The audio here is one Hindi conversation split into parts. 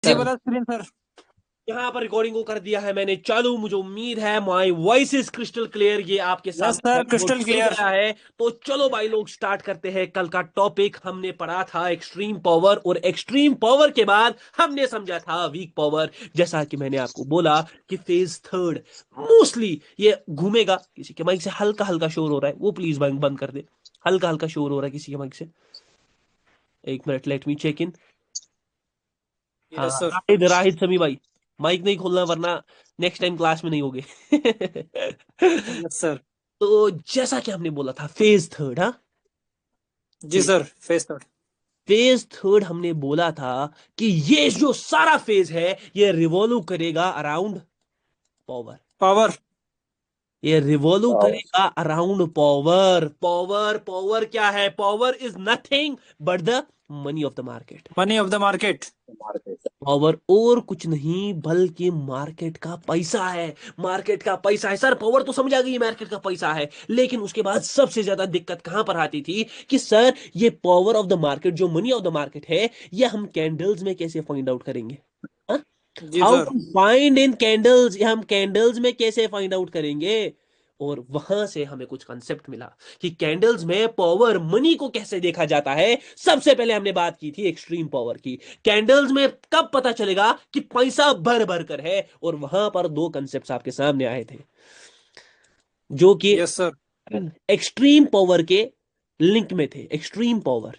जी सर। बोला स्क्रीन सर। यहाँ पर रिकॉर्डिंग को कर दिया है मैंने चालू। मुझे उम्मीद है my voice is crystal clear, ये आपके यस सामने सर, व्हाइट बोर्ड क्रिस्टल खुल क्लियर। गया है। तो चलो भाई लोग स्टार्ट करते हैं। कल का टॉपिक हमने पढ़ा था एक्सट्रीम पावर, और एक्सट्रीम पावर के बाद हमने समझा था वीक पावर। जैसा कि मैंने आपको बोला कि फेज थर्ड मोस्टली ये घूमेगा। किसी के माइक से हल्का हल्का शोर हो रहा है, वो प्लीज बंद बंद कर दे। हल्का हल्का शोर हो रहा है किसी के माइक से। एक minute, let me check in. हाँ, यस सर। राहिद राहिद समी भाई, माइक नहीं खोलना वरना नेक्स्ट टाइम क्लास में नहीं होगे। Yes sir. तो जैसा कि हमने बोला था फेज थर्ड, हाँ, जी sir, phase third. Phase third हमने बोला था कि ये जो सारा फेज है ये रिवॉल्व करेगा अराउंड पावर। पावर। ये रिवॉल्व करेगा अराउंड पावर। पावर पावर क्या है? Power is nothing but the money of the market. Money of the market. Power और कुछ नहीं बल्कि मार्केट का पैसा है। मार्केट का पैसा है सर। पावर तो समझ आ गई, मार्केट का पैसा है। लेकिन उसके बाद सबसे ज्यादा दिक्कत कहां पर आती थी कि सर ये पावर ऑफ द मार्केट, जो मनी ऑफ द मार्केट है, ये हम कैंडल्स में कैसे फाइंड आउट करेंगे? जी how sir. To find in candles, ये हम कैंडल्स में कैसे फाइंड आउट करेंगे? और वहां से हमें कुछ कंसेप्ट मिला कि कैंडल्स में पावर मनी को कैसे देखा जाता है। सबसे पहले हमने बात की थी एक्सट्रीम पावर की। कैंडल्स में कब पता चलेगा कि पैसा भर भर कर है? और वहां पर दो कंसेप्ट आपके सामने आए थे जो कि यस सर। एक्सट्रीम पावर के लिंक में थे। Extreme power,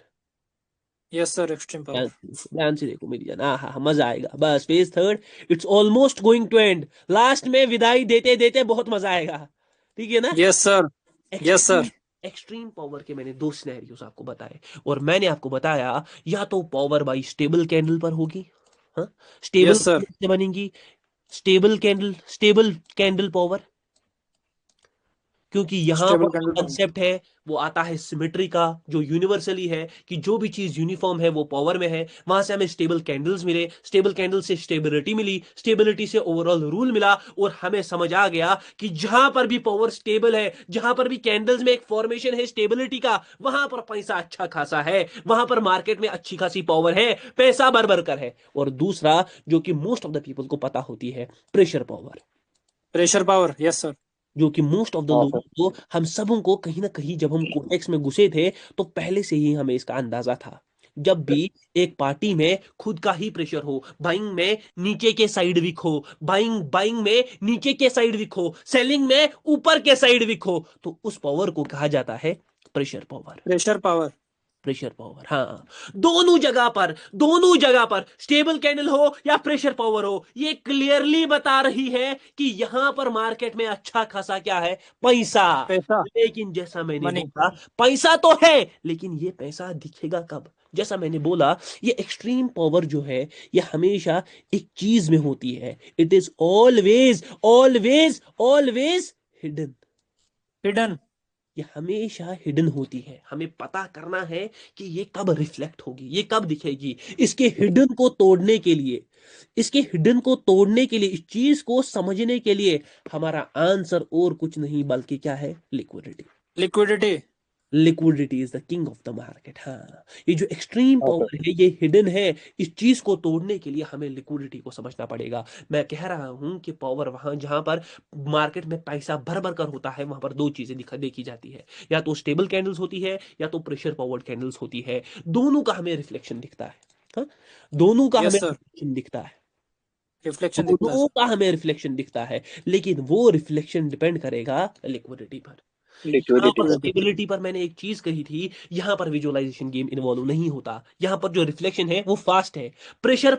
yes sir, extreme ध्यान पावर। ध्यान से देखो मेरी जान। हाँ, मजा आएगा। बस phase third it's almost going to end. Last में विदाई देते देते बहुत मजा आएगा। ठीक है ना? Yes sir. Yes extreme sir. Extreme power के मैंने दो सिनेरियोस आपको बताए, और मैंने आपको बताया या तो पावर बाई स्टेबल कैंडल पर होगी। हाँ, स्टेबल यस सर। कैंडल से बनेगी। स्टेबल कैंडल पावर, क्योंकि यहां पर स्टेबल जो कैंडल। कंसेप्ट है वो आता है सिमेट्री का, जो यूनिवर्सली है कि जो भी चीज यूनिफॉर्म है वो पावर में है। वहां से हमें स्टेबल कैंडल्स मिले, स्टेबल कैंडल से स्टेबिलिटी मिली, स्टेबिलिटी से ओवरऑल रूल मिला, और हमें समझ आ गया कि जहां पर भी पावर स्टेबल है, जहां पर भी कैंडल्स में एक फॉर्मेशन है स्टेबिलिटी का, वहां पर पैसा अच्छा खासा है, वहां पर मार्केट में अच्छी खासी पावर है, पैसा भर भर कर है। और दूसरा जो कि मोस्ट ऑफ द पीपल को पता होती है, pressure power, pressure power. Yes sir. जो कि मोस्ट ऑफ द लोगों को, हम सबों को कहीं ना कहीं जब हम कोटेक्स में घुसे थे तो पहले से ही हमें इसका अंदाजा था। जब भी एक पार्टी में खुद का ही प्रेशर हो, बाइंग में नीचे के साइड विक हो, बाइंग बाइंग में नीचे के साइड विक हो, सेलिंग में ऊपर के साइड विक हो, तो उस पावर को कहा जाता है pressure power. Pressure power. Pressure power, हाँ। दोनों जगह पर स्टेबल कैंडल हो या प्रेशर पावर हो, ये क्लियरली बता रही है कि यहां पर मार्केट में अच्छा खासा क्या है? पैसा। पैसा। लेकिन जैसा मैंने मनी। बोला, पैसा तो है, लेकिन ये पैसा दिखेगा कब? जैसा मैंने बोला, ये एक्सट्रीम पावर जो है ये हमेशा एक चीज में होती है। It is always always always hidden. Hidden. ये हमेशा हिडन होती है। हमें पता करना है कि ये कब रिफ्लेक्ट होगी, ये कब दिखेगी। इसके हिडन को तोड़ने के लिए, इसके हिडन को तोड़ने के लिए, इस चीज को समझने के लिए हमारा आंसर और कुछ नहीं बल्कि क्या है? Liquidity. Liquidity. Liquidity is the king of the market. हाँ, ये जो एक्सट्रीम पावर है ये हिडन है। इस चीज को तोड़ने के लिए हमें लिक्विडिटी को समझना पड़ेगा। मैं कह रहा हूं कि पावर वहां जहां पर मार्केट में पैसा भर भर कर होता है, वहां पर दो चीजें देखी जाती है, या तो स्टेबल कैंडल्स होती है या तो प्रेशर पावर्ड कैंडल्स होती है। दोनों का हमें रिफ्लेक्शन दिखता है। हाँ? दोनों का हमें यस सर। रिफ्लेक्शन दिखता है। रिफ्लेक्शन दिखता है दोनों सर। का हमें रिफ्लेक्शन दिखता है, लेकिन वो रिफ्लेक्शन डिपेंड करेगा लिक्विडिटी पर। यहाँ पर लिक्विडिटी। स्टेबिलिटी पर मैंने एक चीज कही थी, यहां पर विजुअलाइजेशन गेम इन्वॉल्व नहीं होता। यहां पर जो रिफ्लेक्शन है वो फास्ट है। Yes sir. प्रेशर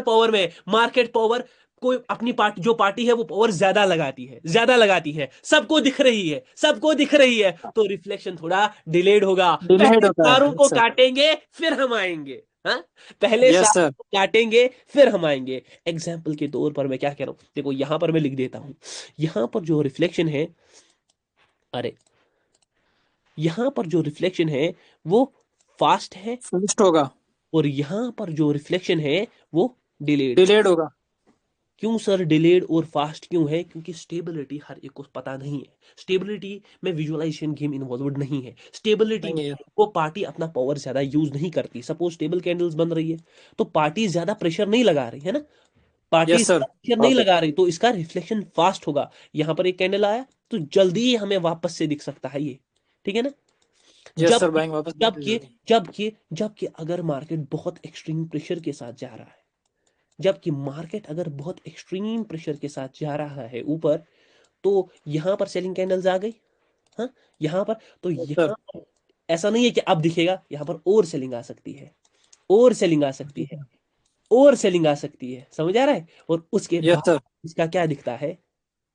पावर में मार्केट पावर, कोई अपनी पार्टी, जो पार्टी है वो पावर ज्यादा लगाती है, ज्यादा लगाती है, सबको दिख रही है, सबको दिख रही है, तो रिफ्लेक्शन थोड़ा डिलेड होगा। डिलेड पहले होता है। सारों को यस सर। काटेंगे फिर हम आएंगे। हाँ, पहले यस सारों सर। को काटेंगे फिर हम आएंगे। एग्जाम्पल के तौर पर मैं क्या कह रहा हूं, देखो यहां पर मैं लिख देता हूं। यहां पर जो रिफ्लेक्शन है, अरे, यहां पर जो रिफ्लेक्शन है वो फास्ट है, फास्ट होगा। और यहां पर जो रिफ्लेक्शन है वो डिलेड है। डिलेड होगा। क्यों सर डिलेड और फास्ट क्यों है? क्योंकि स्टेबिलिटी हर एक को पता नहीं है। स्टेबिलिटी में विजुअलाइजेशन गेम इन्वॉल्वड नहीं है। स्टेबिलिटी नहीं में है। वो पार्टी अपना पावर ज्यादा यूज नहीं करती। सपोज स्टेबल कैंडल्स बन रही है तो पार्टी ज्यादा प्रेशर नहीं लगा रही है ना, पार्टी यस सर। प्रेशर नहीं लगा रही, तो इसका रिफ्लेक्शन फास्ट होगा। यहाँ पर एक कैंडल आया तो जल्दी ही हमें वापस से दिख सकता है ये, ठीक है ना। यस सर, जबकि बैंक वापस जबकि जल्दी। जबकि जबकि अगर मार्केट बहुत एक्सट्रीम प्रेशर के साथ जा रहा है, जबकि मार्केट अगर बहुत एक्सट्रीम प्रेशर के साथ जा रहा है ऊपर, तो यहां पर सेलिंग कैंडल्स आ गई। हाँ, यहां पर तो यस सर। यहां पर ऐसा नहीं है कि अब दिखेगा, यहां पर और सेलिंग आ सकती है, और सेलिंग आ सकती है, और सेलिंग आ सकती है, समझ आ रहा है। और उसके यस बाद सर। इसका क्या दिखता है?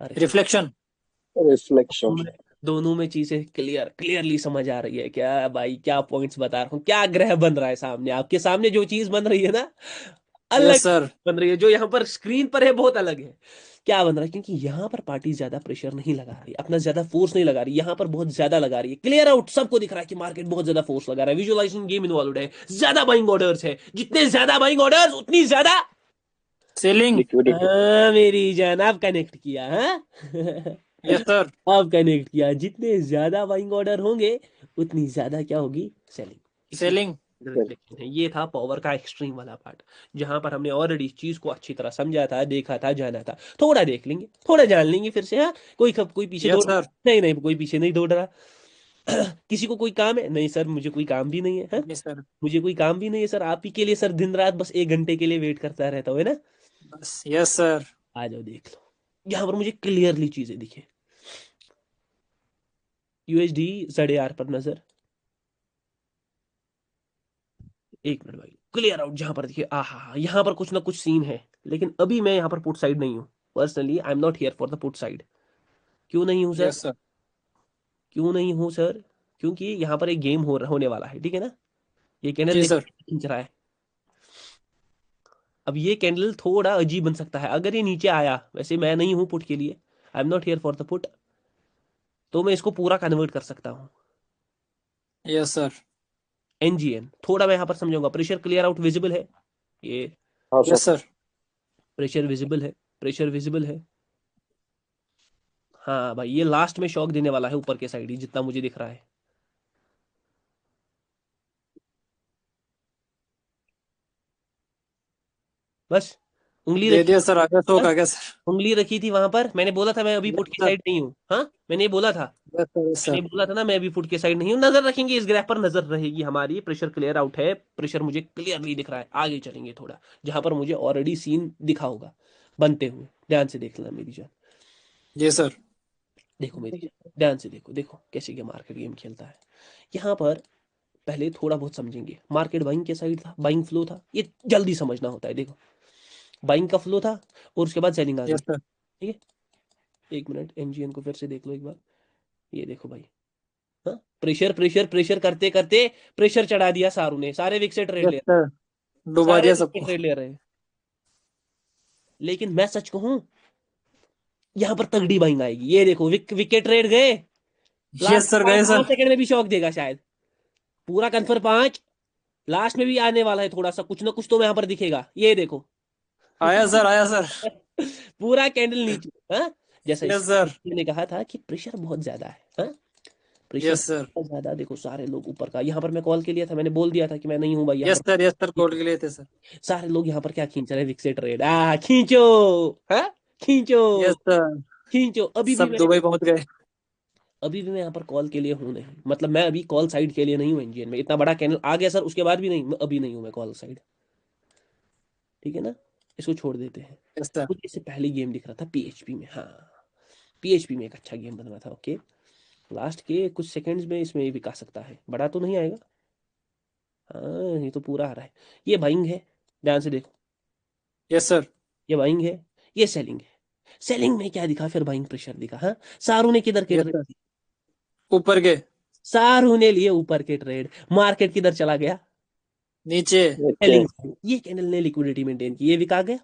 रिफ्लेक्शन। रिफ्लेक्शन। रिफ्लेक्शन। दोनों में चीजें क्लियरली समझ आ रही है क्या भाई? क्या पॉइंट्स बता रहा हूँ, क्या ग्रह बन रहा है सामने, आपके सामने जो चीज बन रही है ना, अलग यस सर। बन रही है। जो यहाँ पर स्क्रीन पर है बहुत अलग है। क्या बन रहा है? क्योंकि यहाँ पर पार्टी ज्यादा प्रेशर नहीं लगा रही, अपना ज्यादा फोर्स नहीं लगा रही, यहाँ पर बहुत ज्यादा लगा रही है। क्लियर आउट, सबको दिख रहा है कि मार्केट बहुत ज्यादा फोर्स लगा रहा है, विजुअलाइजेशन गेम इन्वॉल्व है, ज्यादा बाइंग ऑर्डर्स है, जितने ज्यादा बाइंग ऑर्डर्स उतनी ज्यादा। सेलिंग। लिक्विडिटी। हाँ मेरी जान, आप कनेक्ट किया, हाँ। Yes sir. आप कनेक्ट किया, जितने ज्यादा बाइंग ऑर्डर होंगे उतनी ज्यादा क्या होगी? सेलिंग। सेलिंग। रिफ्लेक्शन है। ये था पावर का एक्सट्रीम वाला पार्ट, जहां पर हमने ऑलरेडी चीज को अच्छी तरह समझा था, देखा था, जाना था। थोड़ा देख लेंगे, थोड़ा जान लेंगे फिर से। हाँ, कोई पीछे यस दौड़, सर। नहीं नहीं, कोई पीछे नहीं दौड़ रहा। किसी को कोई काम है? नहीं सर, मुझे कोई काम भी नहीं है। हाँ, नहीं सर। मुझे कोई काम भी नहीं है सर, आप ही के लिए सर दिन रात बस 1 घंटे के लिए वेट करता रहता हूँ, है ना। बस यस सर। आ जाओ देख लो, यहाँ पर मुझे क्लियरली चीजें दिखे। यूएसडी ZAR पर नजर, 1 मिनट भाई, क्लियर आउट जहां पर देखिए, आहा, यहाँ पर कुछ ना कुछ सीन है। लेकिन अभी मैं यहाँ पर पुट साइड नहीं हूँ। Personally I am not here for the put side. क्यों नहीं हूँ सर? Yes sir. क्यों नहीं हूँ सर? क्योंकि यहाँ पर एक गेम होने वाला है, ठीक है ना। ये कैंडल जी देखो सर। खींच रहा है। अब ये कैंडल थोड़ा अजीब बन सकता है अगर ये नीचे आया। वैसे मैं नहीं हूँ पुट के लिए, आई am not here for the put, तो मैं इसको पूरा कन्वर्ट कर सकता हूँ। Yes sir. NGN थोड़ा मैं यहाँ पर समझाऊंगा। प्रेशर क्लियर आउट विजिबल है, ये हाँ yes sir. Sir. Pressure visible है, प्रेशर विजिबल है। हाँ भाई, ये लास्ट में शॉक देने वाला है ऊपर के साइड ही, जितना मुझे दिख रहा है। बस उंगली दे रखी, दिया सर, आगे शौक बस आ गया सर। उंगली रखी थी वहां पर। मैंने बोला था मैं अभी फुट यस की सर। साइड नहीं हूँ। हाँ, मैंने ये बोला था, यस सर। यस मैंने सर। बोला था ना, मैं अभी फुट के साइड नहीं हूँ। नजर रखेंगे इस ग्राफ पर, नजर रहेगी हमारी। प्रेशर क्लियर आउट है, प्रेशर मुझे क्लियरली दिख रहा है। आगे चलेंगे थोड़ा, जहां पर मुझे ऑलरेडी सीन दिखा होगा बनते हुए। ध्यान से देख लेना मेरी जान, जी सर। देखो मेरी जान, ध्यान से देखो, देखो कैसे ये मार्केट गेम खेलता है। यहाँ पर पहले थोड़ा बहुत समझेंगे। मार्केट बाइंग के साइड था, बाइंग फ्लो था, ये जल्दी समझना होता है। देखो, बाइंग का फ्लो था और उसके बाद सेलिंग आ गई, यस सर। ठीक है। 1 मिनट, NGN को फिर से देख लो एक बार। ये देखो भाई, हाँ, प्रेशर प्रेशर प्रेशर करते करते प्रेशर चढ़ा दिया सारू ने। सारे विक से ट्रेड यस ले रहे, सर। डुबा सारे दिया विक से सबको। ट्रेड ले रहे हैं। लेकिन मैं सच कहूं, यहाँ पर तगड़ी बाइंग आएगी। ये देखो, विकेट ट्रेड गए। यस लास्ट सर, पांच गए पांच सर। सेकंड में भी शॉक देगा शायद। पूरा कन्फर्म 5, लास्ट में भी आने वाला है थोड़ा सा, कुछ ना कुछ तो यहाँ पर दिखेगा। ये देखो। आया सर, आया सर। पूरा कैंडल नीचे। हाँ, जैसा यस इस सर। मैंने कहा था कि प्रेशर बहुत ज्यादा है। हाँ, प्रेशर यस सर। बहुत ज्यादा। देखो सारे लोग ऊपर का, यहाँ पर मैं कॉल के लिए था, मैंने बोल दिया था कि मैं नहीं हूँ भाई यहाँ यस पर। सर। यस सर, कोड के लिए थे सर। सारे लोग यहाँ पर क्या खींच रहे हैं? विक से ट्रेड। खींचो, हाँ, खींचो, यस सर। खींचो। सब दुबई पहुंच गए। अभी भी मैं यहाँ पर कॉल के लिए हूँ नहीं, मतलब मैं अभी कॉल साइड के लिए नहीं हूँ। NGN में इतना बड़ा कैंडल आ गया सर, उसके बाद भी नहीं, मैं अभी नहीं हूँ मैं कॉल साइड, ठीक है ना। इसको छोड़ देते हैं। Yes sir. मुझे इससे पहले गेम दिख रहा था PHP में। हाँ, PHP में एक अच्छा गेम बन रहा था। ओके, लास्ट के कुछ सेकंड्स में इसमें ये बिका सकता है, बड़ा तो नहीं आएगा। हाँ, ये तो पूरा आ रहा है। ये बाइंग है, ध्यान से देखो। Yes sir. ये बाइंग है, ये सेलिंग है। सेलिंग में क्या दिखा फिर? बाइंग प्रेशर दिखा। हाँ, सारू ने किधर के यस ट्रेड? सर। ऊपर गए। सारू ने लिए ऊपर के ट्रेड। मार्केट किधर चला गया? नीचे। नीचे। सेलिंग। ये कैंडल ने लिक्विडिटी मेंटेन की, ये बिका गया,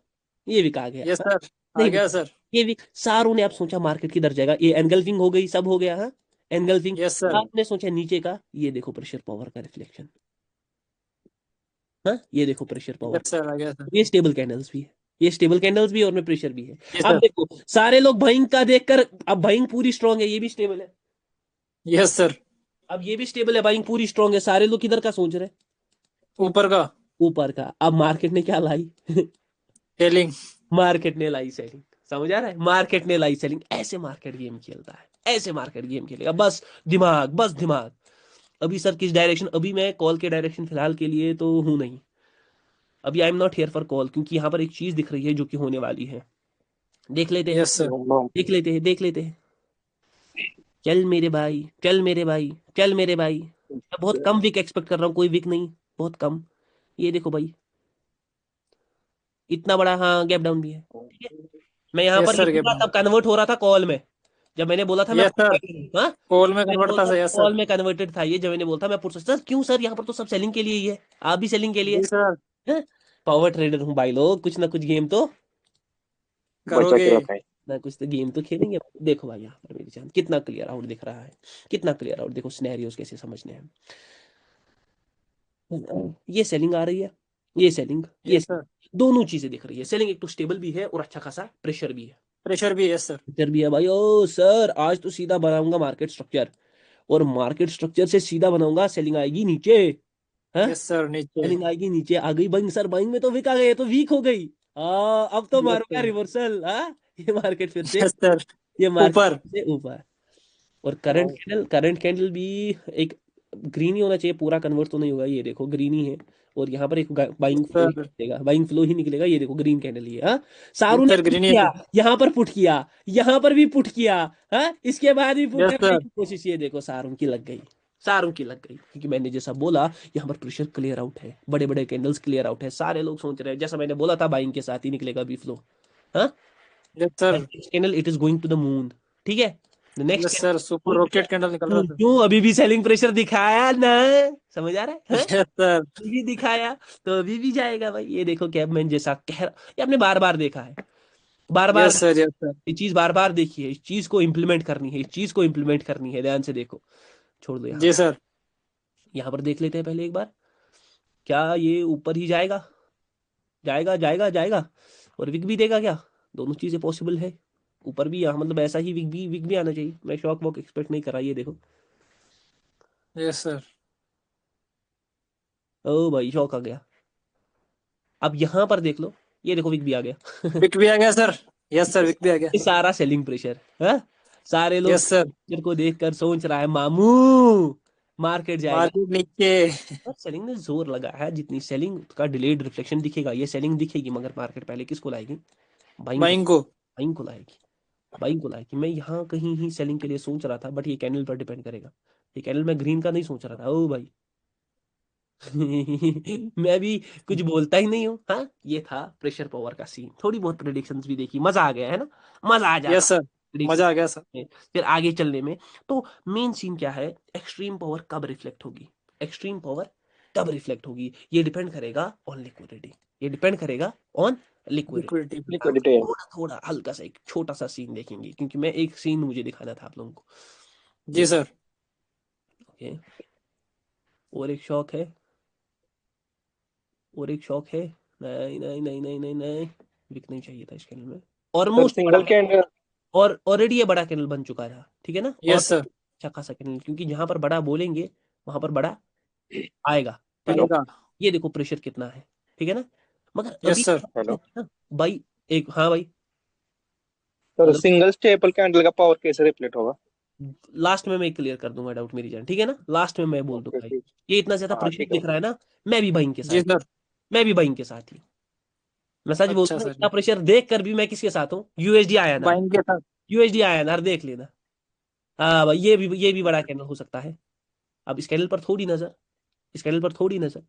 ये बिका गया। यस हाँ, सर। आ नहीं गया बिका, सर। ये भी। सारू ने अब सोचा मार्केट किधर जाएगा, ये एनगल्फिंग हो गई, सब हो गया। हाँ, एनगल्फिंग। Yes sir. आपने सोचा नीचे का, ये देखो प्रेशर पावर का रिफ्लेक्शन। हाँ, ये देखो प्रेशर पावर। यस सर, आ गया सर। ये स्टेबल कैंडल्स भी है, ये स्टेबल कैंडल्स भी है और में प्रेशर भी है। जी अब सर। देखो सारे लोग बाइंग का देखकर, अब बाइंग पूरी स्ट्रांग है, ये भी स्टेबल है, यस सर। अब ये भी स्टेबल है, बाइंग पूरी स्ट्रांग है, सारे लोग किधर का सोच रहे हैं? ऊपर का। ऊपर का। अब मार्केट ने क्या लाई? सेलिंग। मार्केट ने लाई सेलिंग। समझ आ रहा है? मार्केट ने लाई सेलिंग। ऐसे मार्केट गेम खेलता है, ऐसे मार्केट गेम खेलेगा, बस दिमाग, बस दिमाग। अभी सर किस डायरेक्शन, अभी मैं कॉल के डायरेक्शन फिलहाल के लिए तो हूं नहीं, अभी आई am not here for call, क्योंकि यहाँ पर एक चीज दिख रही है जो कि होने वाली है। देख लेते हैं, यस सर। देख लेते हैं, देख लेते हैं। चल मेरे भाई, चल मेरे भाई, चल मेरे भाई। मैं बहुत कम विक एक्सपेक्ट कर रहा हूँ, कोई विक नहीं, बहुत कम। ये देखो भाई, इतना बड़ा, हाँ गैप डाउन भी है, ठीक है। मैं यहाँ यस पर, ये सर के पूरा बाद। तब कन्वर्ट हो रहा था कॉल में, जब मैंने बोला था मैं यस सर। हाँ, कॉल में मैंने कन्वर्ट बोला था था सर, यस कॉल सर। में कन्वर्टेड था ये, जब मैंने बोला था मैं पुट सर, क्यों सर, यहाँ पर तो सब सेलिंग के लिए ही है, आप भी सेलिंग के लिए। जी सर। पावर ट्रेडर हूँ भाई लोग, कुछ ना कुछ गेम तो, बचा करोगे। के रखा है। ना कुछ तो गेम तो खेलेंगे। देखो भाई यहाँ पर मेरी जान कितना क्लियर आउट दिख रहा है, कितना क्लियर आउट, देखो सिनेरियोस कैसे समझने हैं। ये सेलिंग आ रही है, ये सेलिंग, ये यस सर। selling। दोनों चीजें दिख रही है, सेलिंग एक तो स्टेबल भी है और अच्छा खासा प्रेशर भी है। प्रेशर भी, यस सर। प्रेशर भी है भाई। ओ सर आज तो सीधा बनाऊंगा मार्केट स्ट्रक्चर, और मार्केट स्ट्रक्चर से सीधा बनाऊंगा, सेलिंग आएगी नीचे, है, यस सर, नीचे। सेलिंग आएगी नीचे, आ गई बाइंग, सर बाइंग में तो वीक आ गई, ये तो वीक हो गई। अब तो यस मारूंगा सर। रिवर्सल, हाँ। ये मार्केट फिर से, यस सर। ये मार्केट ऊपर। से ऊपर। और करंट कैंडल भी एक ग्रीन ही होना चाहिए, पूरा कन्वर्ट तो नहीं होगा, ये देखो ग्रीन ही है। और यहाँ पर एक यस बाइंग फ्लो ही सर। निकलेगा, बाइंग फ्लो ही निकलेगा, ये देखो ग्रीन कैंडल ही है, हाँ। यस सारू ने सर, पुट ग्रीन, किया, यस। यहाँ पर पुट किया, यहाँ पर भी पुट किया, हाँ, इसके बाद भी पुट यस करने सर। की कोशिश, ये देखो सारू की लग गई, सारू की लग गई, क्योंकि मैंने जैसा बोला यहाँ पर प्रेशर क्लियर आउट है, बड़े बड़े कैंडल्स क्लियर आउट है, सारे लोग सोच रहे हैं, जैसा मैंने बोला था बाइंग के साथ ही निकलेगा बी फ्लो, हाँ। Yes sir. Next candle it is going to the moon, ठीक है। Next yes sir, super rocket candle निकल रहा क्यों था। क्यों, अभी भी सेलिंग प्रेशर दिखाया ना, समझ आ रहा है, हाँ? Yes sir. अभी भी दिखाया, तो अभी भी जाएगा भाई, ये देखो कैबमैन जैसा कह रहा, ये आपने बार बार देखा है, बार बार, यस सर। Yes sir. ये चीज बार बार देखी है, इस चीज को इम्प्लीमेंट करनी है, इस चीज को इम्प्लीमेंट करनी है, ध्यान से देखो। छोड़ दो जी सर। यहाँ पर देख लेते हैं पहले एक बार, क्या ये ऊपर ही जाएगा, जाएगा जाएगा जाएगा, और विक भी देगा क्या? दोनों चीजें पॉसिबल है, ऊपर भी यहाँ, मतलब ऐसा ही विक भी आना चाहिए, मैं शॉक वॉक एक्सपेक्ट नहीं कर रहा, ये देखो। Yes sir. ओ भाई शॉक आ गया। अब यहाँ पर देख लो, ये देखो विक भी आ गया। विक भी आ गया सर। यस सर, विक भी आ गया। ये सारा सेलिंग प्रेशर है, सारे लोग यस सर। प्रेशर को देखकर सोच रहा है मामू मार्केट जाएगा। मार्केट नीचे। और सेलिंग ने जोर लगाया है, जितनी सेलिंग का डिलेड रिफ्लेक्शन दिखेगा, ये सेलिंग दिखेगी, मगर मार्केट पहले किसको लाएगी? बाइंग को, बाइंग को। बाइंग को लाएगी, बाइंग को लाएगी। मैं यहाँ कहीं ही सेलिंग के लिए सोच रहा था, बट ये कैंडल पर डिपेंड करेगा, ये कैंडल मैं ग्रीन का नहीं सोच रहा था, ओ भाई। मैं भी कुछ बोलता ही नहीं हूँ, हाँ। ये था प्रेशर पावर का सीन, थोड़ी बहुत प्रेडिक्शंस भी देखी, मजा आ गया है ना, मजा आ जाता यस सर। प्रेडिक्शन मजा आ गया सर। में, फिर आगे चलने में। तो मेन सीन क्या है, एक्सट्रीम पावर कब रिफ्लेक्ट होगी, एक्सट्रीम पावर कब रिफ्लेक्ट होगी, ये डिपेंड करेगा ऑन लिक्विडिटी, ये डिपेंड करेगा ऑन लिक्विडिटी। लिक्विडिटी पे। लिक्विडिटी। थोड़ा थोड़ा हल्का सा एक छोटा सा सीन देखेंगे, क्योंकि मैं एक सीन मुझे दिखाना था आप लोगों को, जी ये सर। ओके। और एक शौक है, और एक शौक है, नहीं नहीं नहीं नहीं नहीं नहीं, विक नहीं चाहिए था इस कैंडल में, सर ऑलमोस्ट बड़ा सिंगल कैंडल, कैंडल। और ऑलरेडी ये बड़ा कैंडल बन चुका था, ठीक है ना, और यस सर। अच्छा खासा कैंडल, क्योंकि जहां पर बड़ा बोलेंगे वहां पर बड़ा आएगा, ठीक है। हेलो। आएगा। ये देखो प्रेशर कितना है, ठीक है ना, मगर अभी यस सर। हेलो। ना भाई, एक, हाँ भाई, सर मतलब सिंगल स्टेपल कैंडल का पावर कैसे रिफ्लेक्ट होगा? लास्ट में मैं क्लियर कर दूंगा डाउट मेरी जान, ठीक है ना, लास्ट में मैं बोल ओके दूंगा। ठीक। ये इतना ज्यादा हाँ प्रेशर ठीक है। दिख रहा है ना, मैं भी बाइंग के जी साथ, सर। मैं भी बाइंग के साथ ही, मैं सच अच्छा बोलता हूँ, सर इतना जी। प्रेशर देख कर भी मैं किसके साथ हूँ, यूएसडी आईएनआर, बाइंग के साथ। यूएसडी आईएनआर देख लेना। हाँ भाई, ये भी बड़ा कैंडल हो सकता है। अब इस कैंडल पर थोड़ी नजर, इस कैंडल पर थोड़ी नजर,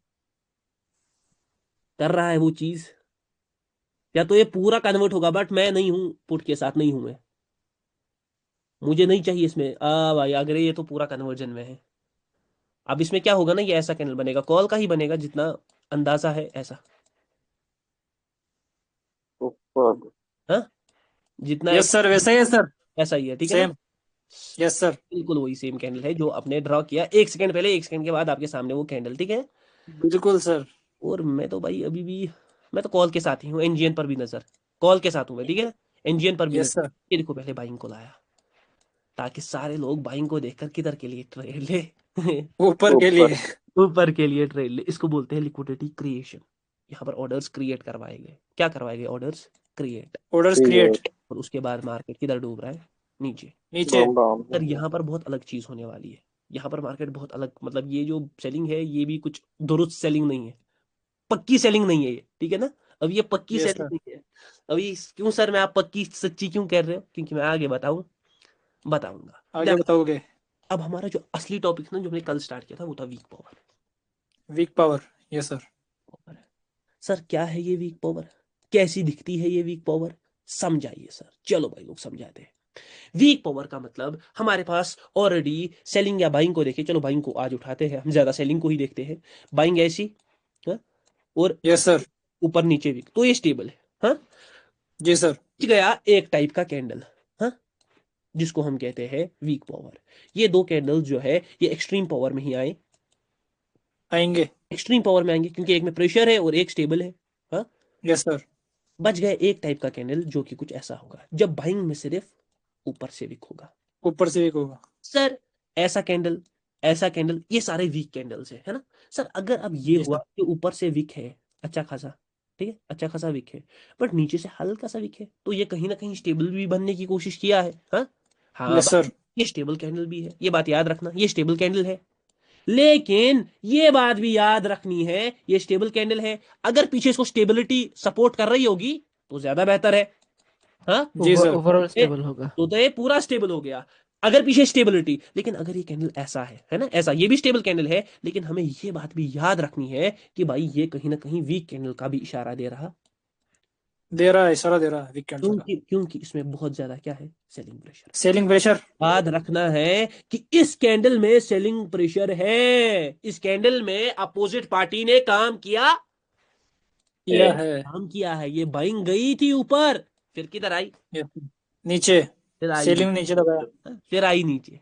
कर रहा है वो चीज, या तो ये पूरा कन्वर्ट होगा, बट मैं नहीं हूं, पुट के साथ नहीं हूं मैं, मुझे नहीं चाहिए इसमें, भाई अगर ये तो पूरा कन्वर्जन में है। अब इसमें क्या होगा ना, ये ऐसा कैंडल बनेगा, कॉल का ही बनेगा, जितना अंदाजा है ऐसा, ऊपर। हाँ, जितना यस सर, वैसा ही है सर। ऐसा ही है, ठीक है ना। सेम। Yes sir. बिल्कुल वही सेम कैंडल है जो आपने ड्रॉ किया, एक सेकंड पहले, एक सेकंड के बाद आपके सामने वो कैंडल, ठीक है। बिल्कुल सर। और मैं तो भाई अभी भी मैं तो कॉल के साथ ही हूँ, एनजीएन पर भी नजर, कॉल के साथ हूँ मैं, ठीक है ना, एनजीएन पर भी यस नजर। सर। ये देखो पहले बाइंग को लाया, ताकि सारे लोग बाइंग को देखकर किधर के लिए ट्रेड ले ऊपर के ऊपर। लिए। ऊपर के लिए ट्रेड ले। इसको बोलते हैं लिक्विडिटी क्रिएशन। यहाँ पर ऑर्डर्स क्रिएट करवाए गए। क्या करवाए गए? Orders create. Orders create. और उसके बाद मार्केट किधर डूब रहा है? नीचे। नीचे। Down down. सर यहाँ पर बहुत अलग चीज होने वाली है। यहाँ पर मार्केट बहुत अलग, मतलब ये जो सेलिंग है ये भी कुछ दुरुस्त सेलिंग नहीं है, पक्की सेलिंग नहीं है ये, ठीक है ना। अब ये पक्की यस सेलिंग सर। नहीं है। अभी क्यों सर मैं आप पक्की सच्ची क्यों कह रहे हो? क्योंकि मैं आगे बताऊंगा। आगे बताओगे। अब हमारा जो असली टॉपिक ना, जो हमने कल स्टार्ट किया था, वो था weak power. Weak power. Yes sir. Sir क्या है ये वीक पावर? कैसी दिखती है ये वीक पावर? समझाइए सर। चलो भाई लोग समझाते हैं। वीक पावर का मतलब, हमारे पास ऑलरेडी सेलिंग या बाइंग को देखे, चलो बाइंग को आज उठाते हैं, हम ज्यादा सेलिंग को ही देखते हैं। बाइंग ऐसी, हाँ? और यस सर। ऊपर नीचे वीक, तो ये स्टेबल है। हाँ, जी सर। गया एक टाइप का कैंडल, हाँ, जिसको हम कहते हैं वीक पावर। ये दो कैंडल जो है ये एक्सट्रीम पावर में ही आए, आएंगे। एक्सट्रीम पावर में आएंगे, क्योंकि एक में प्रेशर है और एक स्टेबल है। हाँ, यस सर। बच गए एक टाइप का कैंडल जो कि कुछ ऐसा होगा, जब बाइंग में सिर्फ ऊपर से वीक होगा। ऊपर से वीक होगा। सर ऐसा कैंडल, ऐसा कैंडल, ये सारे वीक कैंडल्स है ना। सर अगर अब ये जी हुआ सर। कि ऊपर से वीक है अच्छा खासा, ठीक है, अच्छा खासा वीक है, बट नीचे से हल्का सा वीक है, तो ये कहीं ना कहीं स्टेबल भी बनने की कोशिश किया है। हाँ, हाँ यस सर। भाई, ये स्टेबल कैंडल भी है, ये बात याद रखना, ये स्टेबल कैंडल है। लेकिन ये बात भी याद रखनी है, ये स्टेबल कैंडल है, अगर पीछे इसको स्टेबिलिटी सपोर्ट कर रही होगी तो ज्यादा बेहतर है। हाँ, जी सर। ओवरऑल ये स्टेबल होगा। तो ये पूरा स्टेबल हो गया, अगर पीछे स्टेबिलिटी। लेकिन अगर ये कैंडल ऐसा है ना, ऐसा, ये भी स्टेबल कैंडल है, लेकिन हमें ये बात भी याद रखनी है कि भाई ये कहीं ना कहीं वीक कैंडल का भी इशारा दे रहा। दे रहा है, इशारा दे रहा है वीक कैंडल का। क्योंकि इसमें बहुत ज्यादा क्या है? Selling pressure. Selling pressure. याद रखना है कि इस कैंडल में सेलिंग प्रेशर है। इस कैंडल में अपोजिट पार्टी ने काम किया, किया है। काम किया है। ये बाइंग गई थी ऊपर, फिर किधर आई? Yes, नीचे। फिर आई सेलिंग नीचे, नीचे दबाया। फिर आई नीचे,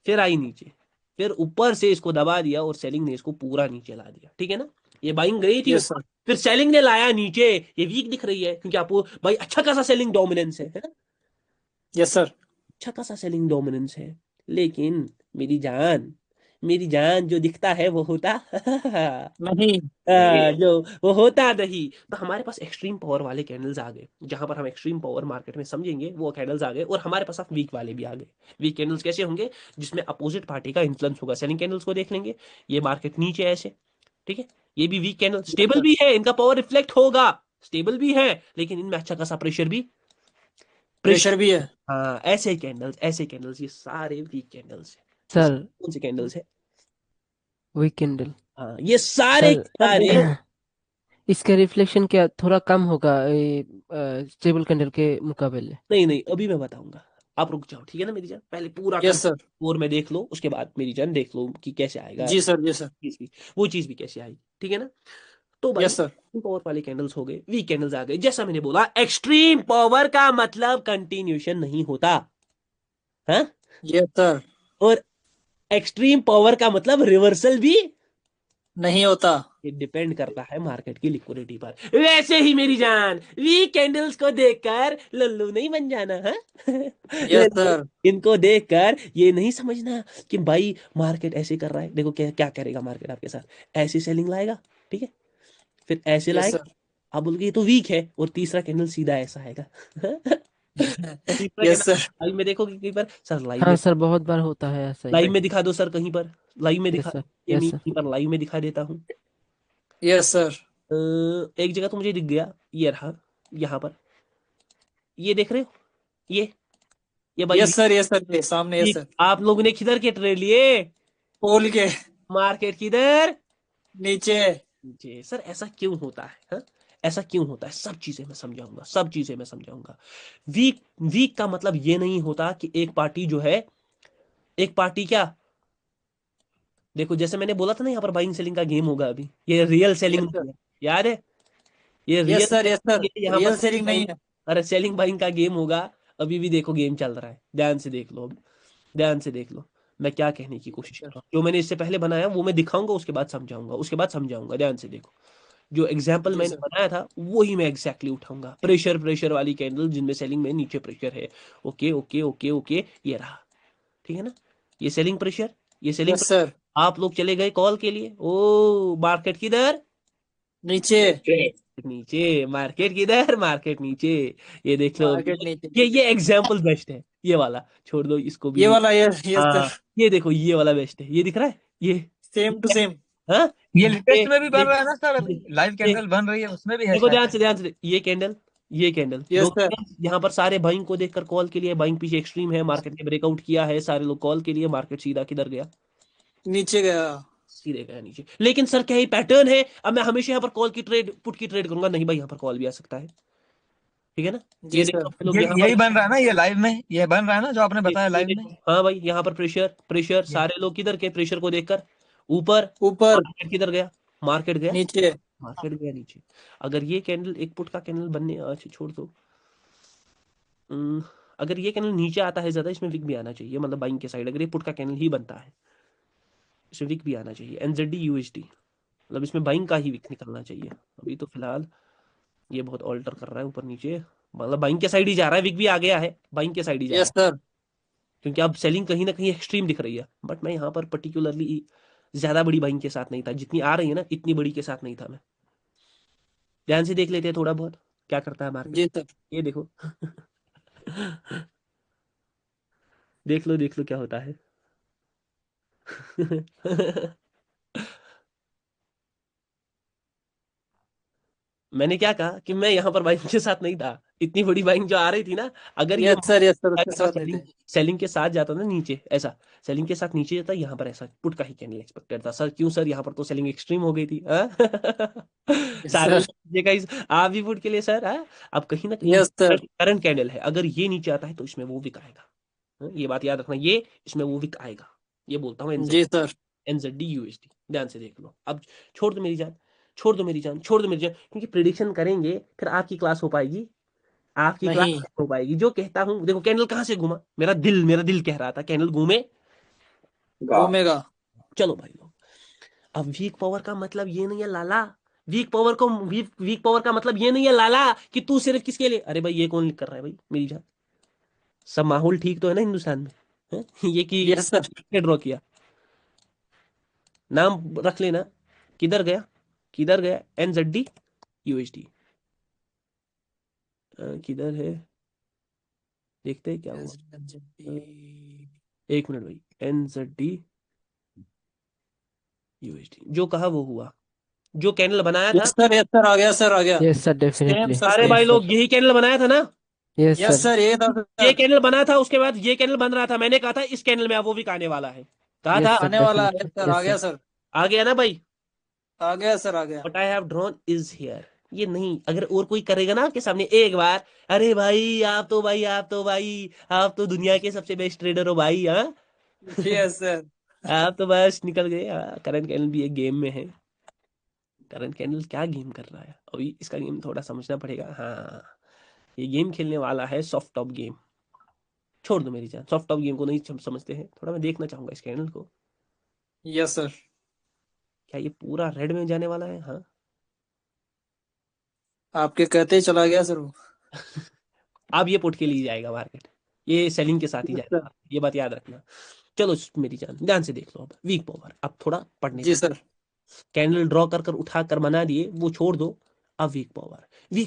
फिर आई नीचे, फिर ऊपर से इसको दबा दिया और सेलिंग ने इसको पूरा नीचे ला दिया, ठीक है ना। ये बाइंग गई थी यस ऊपर, सर। फिर सेलिंग ने लाया नीचे। ये वीक दिख रही है क्योंकि आपको भाई अच्छा खासा सेलिंग डोमिनेंस है ना, यस सर। अच्छा खासा सेलिंग डोमिनेंस है। लेकिन मेरी जान, मेरी जान, जो दिखता है वो होता नहीं। जो वो होता नहीं। तो हमारे पास एक्सट्रीम पावर वाले कैंडल्स आ गए, जहां पर हम एक्सट्रीम पावर मार्केट में समझेंगे वो कैंडल्स आ गए, और हमारे पास अब वीक वाले भी आ गए। वीक कैंडल्स कैसे होंगे? जिसमें अपोजिट पार्टी का इन्फ्लुएंस होगा। सेलिंग कैंडल्स को देख लेंगे, ये मार्केट नीचे ऐसे, ठीक है, ये भी weak candle, yes stable sir. भी है, इनका पावर रिफ्लेक्ट होगा, स्टेबल भी है, लेकिन इनमें अच्छा खासा प्रेशर भी, प्रेशर। प्रेशर भी है। हाँ, ऐसे कैंडल्स, ऐसे कैंडल्स, ये सारे वीक कैंडल्स है। ये सर कौन से कैंडल्स है? Weak candle. हाँ, ये सारे सर सर सारे। देखो। इसका रिफ्लेक्शन क्या थोड़ा कम होगा स्टेबल कैंडल के मुकाबले? नहीं नहीं, अभी मैं बताऊंगा, आप रुक जाओ, ठीक है ना मेरी जान, पहले पूरा यस सर। और मैं देख लो, उसके बाद मेरी जान देख लो कि कैसे आएगा जी सर। जी सर। चीज भी, वो चीज भी कैसे आएगी, ठीक है ना। तो भाई यस सर। पावर वाले कैंडल्स हो गए, वीक कैंडल्स आ गए। जैसा मैंने बोला, एक्सट्रीम पावर का मतलब कंटिन्यूशन नहीं होता, हाँ, यस सर। और एक्सट्रीम पावर का मतलब रिवर्सल भी। नहीं होता। ये डिपेंड करता है मार्केट की लिक्विडिटी पर। वैसे ही मेरी जान, वीक कैंडल्स को देखकर लल्लू नहीं बन जाना, हाँ यस लल्लू, सर। इनको देखकर ये नहीं समझना कि भाई मार्केट ऐसे कर रहा है। देखो क्या क्या करेगा मार्केट आपके साथ, ऐसे सेलिंग लाएगा, ठीक है, फिर ऐसे यस लाएगा, सर। आप बोलोगे ये तो वीक है, और तीसरा कैंडल सीधा ऐसा आएगा तीसरा यस कैंडल सर। लाइव में देखोगे कहीं पर? सर लाइव हाँ में, सर, बहुत बार होता है ऐसा ही। लाइव में दिखा दो सर कहीं पर, लाइव में यस दिखा सर। दो, ये यस मैं सर। कहीं पर लाइव में दिखा देता हूँ। Yes sir. अ, एक जगह तो मुझे दिख गया, ये रहा, यहाँ पर, ये देख रहे हो, ये भाई यस सर। यस सर, ये सामने। Yes sir. आप लोगों ने किधर के ट्रेड लिए? पोल के मार्केट किधर? नीचे। जी सर, ऐसा क्यों होता है, हाँ? ऐसा क्यों होता है? सब चीजें मैं समझाऊंगा, सब चीजें मैं समझाऊंगा। वीक, वीक का मतलब ये नहीं होता कि एक पार्टी जो है, एक पार्टी क्या, देखो जैसे मैंने बोला था ना, यहाँ पर बाइंग सेलिंग का गेम होगा अभी, ये रियल सेलिंग यस सर। नहीं है, याद है, ये yes real sir. Yes sir. Selling है यहाँ पर। रियल सेलिंग नहीं है। अरे सेलिंग बाइंग का गेम होगा, अभी भी देखो गेम चल रहा है, ध्यान से देख लो, अब ध्यान से देख लो मैं क्या कहने की कोशिश कर रहा हूँ। जो मैंने इससे पहले बनाया वो मैं दिखाऊंगा, उसके बाद समझाऊंगा, उसके बाद समझाऊंगा, ध्यान से देखो। जो एग्जाम्पल जी मैंने सर। बनाया था वही मैं एग्जैक्टली उठाऊंगा। प्रेशर वाली कैंडल जिनमें सेलिंग में नीचे प्रेशर है। ओके ओके ओके ओके, ये रहा। ठीक है ना, ये सेलिंग प्रेशर, ये सेलिंग। Yes sir. आप लोग चले गए कॉल के लिए, ओ मार्केट किधर, नीचे। नीचे। मार्केट किधर, मार्केट नीचे। ये देख लो, मार्केट नीचे। ये एग्जाम्पल बेस्ट है, ये वाला छोड़ दो इसको ये भी। वाला, यस यस हाँ, सर। ये देखो ये वाला बेस्ट है, ये दिख रहा है ये। Same to same. हाँ, ये ये लेटेस्ट में भी बन रहा है ना सर, अभी लाइव ये कैंडल बन रही है, उसमें भी है देखो शायद। ध्यान से ये कैंडल, ये कैंडल यस दो सर। candles, यहाँ पर सारे बाइंग को देखकर कॉल के लिए, बाइंग पीछे एक्सट्रीम है, मार्केट ने ब्रेकआउट किया है, सारे लोग कॉल के लिए, मार्केट सीधा किधर गया, नीचे गया। सीधे गया नीचे। लेकिन सर क्या ये पैटर्न है, अब मैं हमेशा यहाँ पर कॉल की ट्रेड, पुट की ट्रेड करूंगा? नहीं भाई, यहाँ पर कॉल भी आ सकता है। ठीक है ना, जी ये देखो सर। हम लोग ये यहाँ यही पर, बन रहा है ना, ये लाइव में ये बन रहा है ना जो आपने बताया ये लाइव में। देखो, हाँ भाई यहाँ पर प्रेशर सारे लोग किधर के, प्रेशर को देखकर ऊपर। ऊपर। मार्केट किधर गया, मार्केट गया, नीचे। मार्केट गया नीचे। अगर ये कैंडल एक पुट का कैंडल बनने, अच्छा छोड़ दो। अगर ये कैंडल नीचे आता है ज्यादा, इसमें विक भी आना चाहिए, मतलब बाइंग के साइड, अगर ये पुट का कैंडल ही बनता है इसमें विक भी आना चाहिए। एनजेडी यूएसडी, मतलब इसमें बाइंग का ही विक निकलना चाहिए। अभी तो फिलहाल ये बहुत ऑल्टर कर रहा है ऊपर नीचे, मतलब बाइंग के साइड ही जा रहा है, विक भी आ गया है, बाइंग के साइड ही जा रहा यस है। सर। क्योंकि अब सेलिंग कहीं ना कहीं एक्सट्रीम दिख रही है, बट मैं यहाँ पर पर्टिकुलरली ज्यादा बड़ी बाइंग के साथ नहीं था, जितनी आ रही है ना इतनी बड़ी के साथ नहीं था मैं। ध्यान से देख लेते हैं थोड़ा बहुत क्या करता है मार्केट। जी सर। ये देखो देख लो क्या होता है मैंने क्या कहा कि मैं यहाँ पर बाइंग के साथ नहीं था, इतनी बड़ी बाइंग जो आ रही थी ना, अगर ये यस सर, उसके साथ नहीं सेलिंग, थे। सेलिंग के साथ जाता ना नीचे, ऐसा सेलिंग के साथ नीचे जाता, यहाँ पर ऐसा पुट का ही कैंडल एक्सपेक्टेड था सर। क्यों सर, यहाँ पर तो सेलिंग एक्सट्रीम हो गई थी, हाँ? यस सारे सर। लोग ये कहीं आप भी पुट के लिए सर, हाँ? अब कहीं ना कहीं यस सर। करंट कैंडल है, अगर ये नीचे आता है तो इसमें वो विक आएगा, हाँ? ये बात याद रखना, ये इसमें वो विक आएगा, ये बोलता हूँ। जी सर। एनजेडी यूएसडी, ध्यान से देख लो। अब छोड़ दो मेरी जान, छोड़ दो मेरी जान, छोड़ दो मेरी जान, क्योंकि प्रिडिक्शन करेंगे फिर आपकी क्लास हो पाएगी, आपकी क्लास नहीं। हो पाएगी। जो कहता हूं, देखो कैंडल कहां से घूमा, मेरा दिल कह रहा था कैंडल घूमे। घूमेगा। चलो भाई लोग, अब वीक पावर का मतलब ये नहीं है लाला, वीक पावर को, वीक पावर का मतलब ये नहीं है लाला कि तू सिर्फ किसके लिए, अरे भाई ये कौन कर रहा है भाई मेरी जान, सब माहौल ठीक तो है ना हिंदुस्तान में, हैं? ये कि यस सर। ड्रॉ किया, नाम रख लेना, किधर गया, किधर गया, एनजेडी यूएसडी, किधर है, देखते हैं क्या हुआ। एक मिनट भाई, एनजेडी यूएसडी, जो कहा वो हुआ, जो कैंडल बनाया था। यस सर, यस सर, आ गया सर, आ गया। Yes sir, same definitely. Sir, अरे सेम। भाई यस लोग, सर। यही कैंडल बनाया था ना, यस यस सर। सर, ये था ये सर। कैंडल बना था, उसके बाद ये कैंडल बन रहा था, मैंने कहा था इस कैंडल में अब वो वीक आने वाला है, कहा था। यस सर, आने वाला है। Yes definitely. सर, आ यस गया सर। सर। आ गया ना भाई, आ गया सर, आ गया। What I have drawn is here. ये नहीं, अगर और कोई करेगा ना आपके सामने एक बार, अरे भाई आप तो भाई, आप तो भाई, आप तो दुनिया के सबसे बेस्ट ट्रेडर हो भाई, हाँ यस सर। आप तो बस निकल गए। करंट कैंडल भी एक गेम में है, करंट कैंडल क्या गेम कर रहा है अभी, इसका गेम थोड़ा समझना पड़ेगा। हाँ, ये गेम खेलने वाला है सॉफ्ट टॉप गेम। छोड़ दो मेरी जान, सॉफ्ट टॉप गेम को नहीं समझते हैं, थोड़ा मैं देखना चाहूंगा इस कैंडल को, यस सर। क्या ये पूरा रेड में जाने वाला है, हाँ। आपके कहते ही चला गया सर वो। अब ये पुट के लिए जाएगा मार्केट, ये सेलिंग के साथ ही यस सर। जाएगा, ये बात याद रखना। चलो मेरी जान, ध्यान से देख लो, अब वीक पावर, अब थोड़ा पढ़ने जी दो। सर। कैंडल ड्रॉ कर कर उठा कर बना दिए, वो छोड़ दो। अब वीक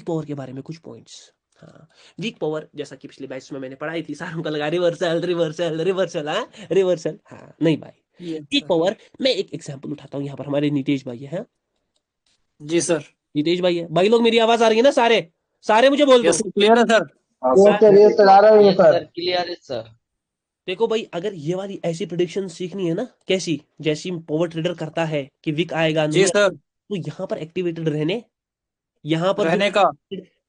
पावर के बारे में कुछ पॉइंट्स। हाँ, वीक पावर जैसा कि पिछले बैच में मैंने पढ़ाई थी, सारों का लगा रिवर्सल रिवर्सल रिवर्सल, हाँ रिवर्सल, हाँ नहीं भाई। Yes week sir. पावर, मैं एक एग्जांपल उठाता हूँ, यहाँ पर हमारे नितेश भाई है, हाँ? जी सर। नितेश भाई है भाई, लोग मेरी आवाज आ रही है ना, सारे सारे मुझे बोल दो। यस सर, क्लियर है सर। चलिए सर, आ रहा है सर। क्लियर है सर। देखो भाई, अगर ये वाली ऐसी प्रिडिक्शन सीखनी है ना, कैसी, जैसी पावर ट्रेडर करता है कि विक आएगा जी नहीं, सर। तो यहाँ पर एक्टिवेटेड रहने, यहाँ पर जो रहने का।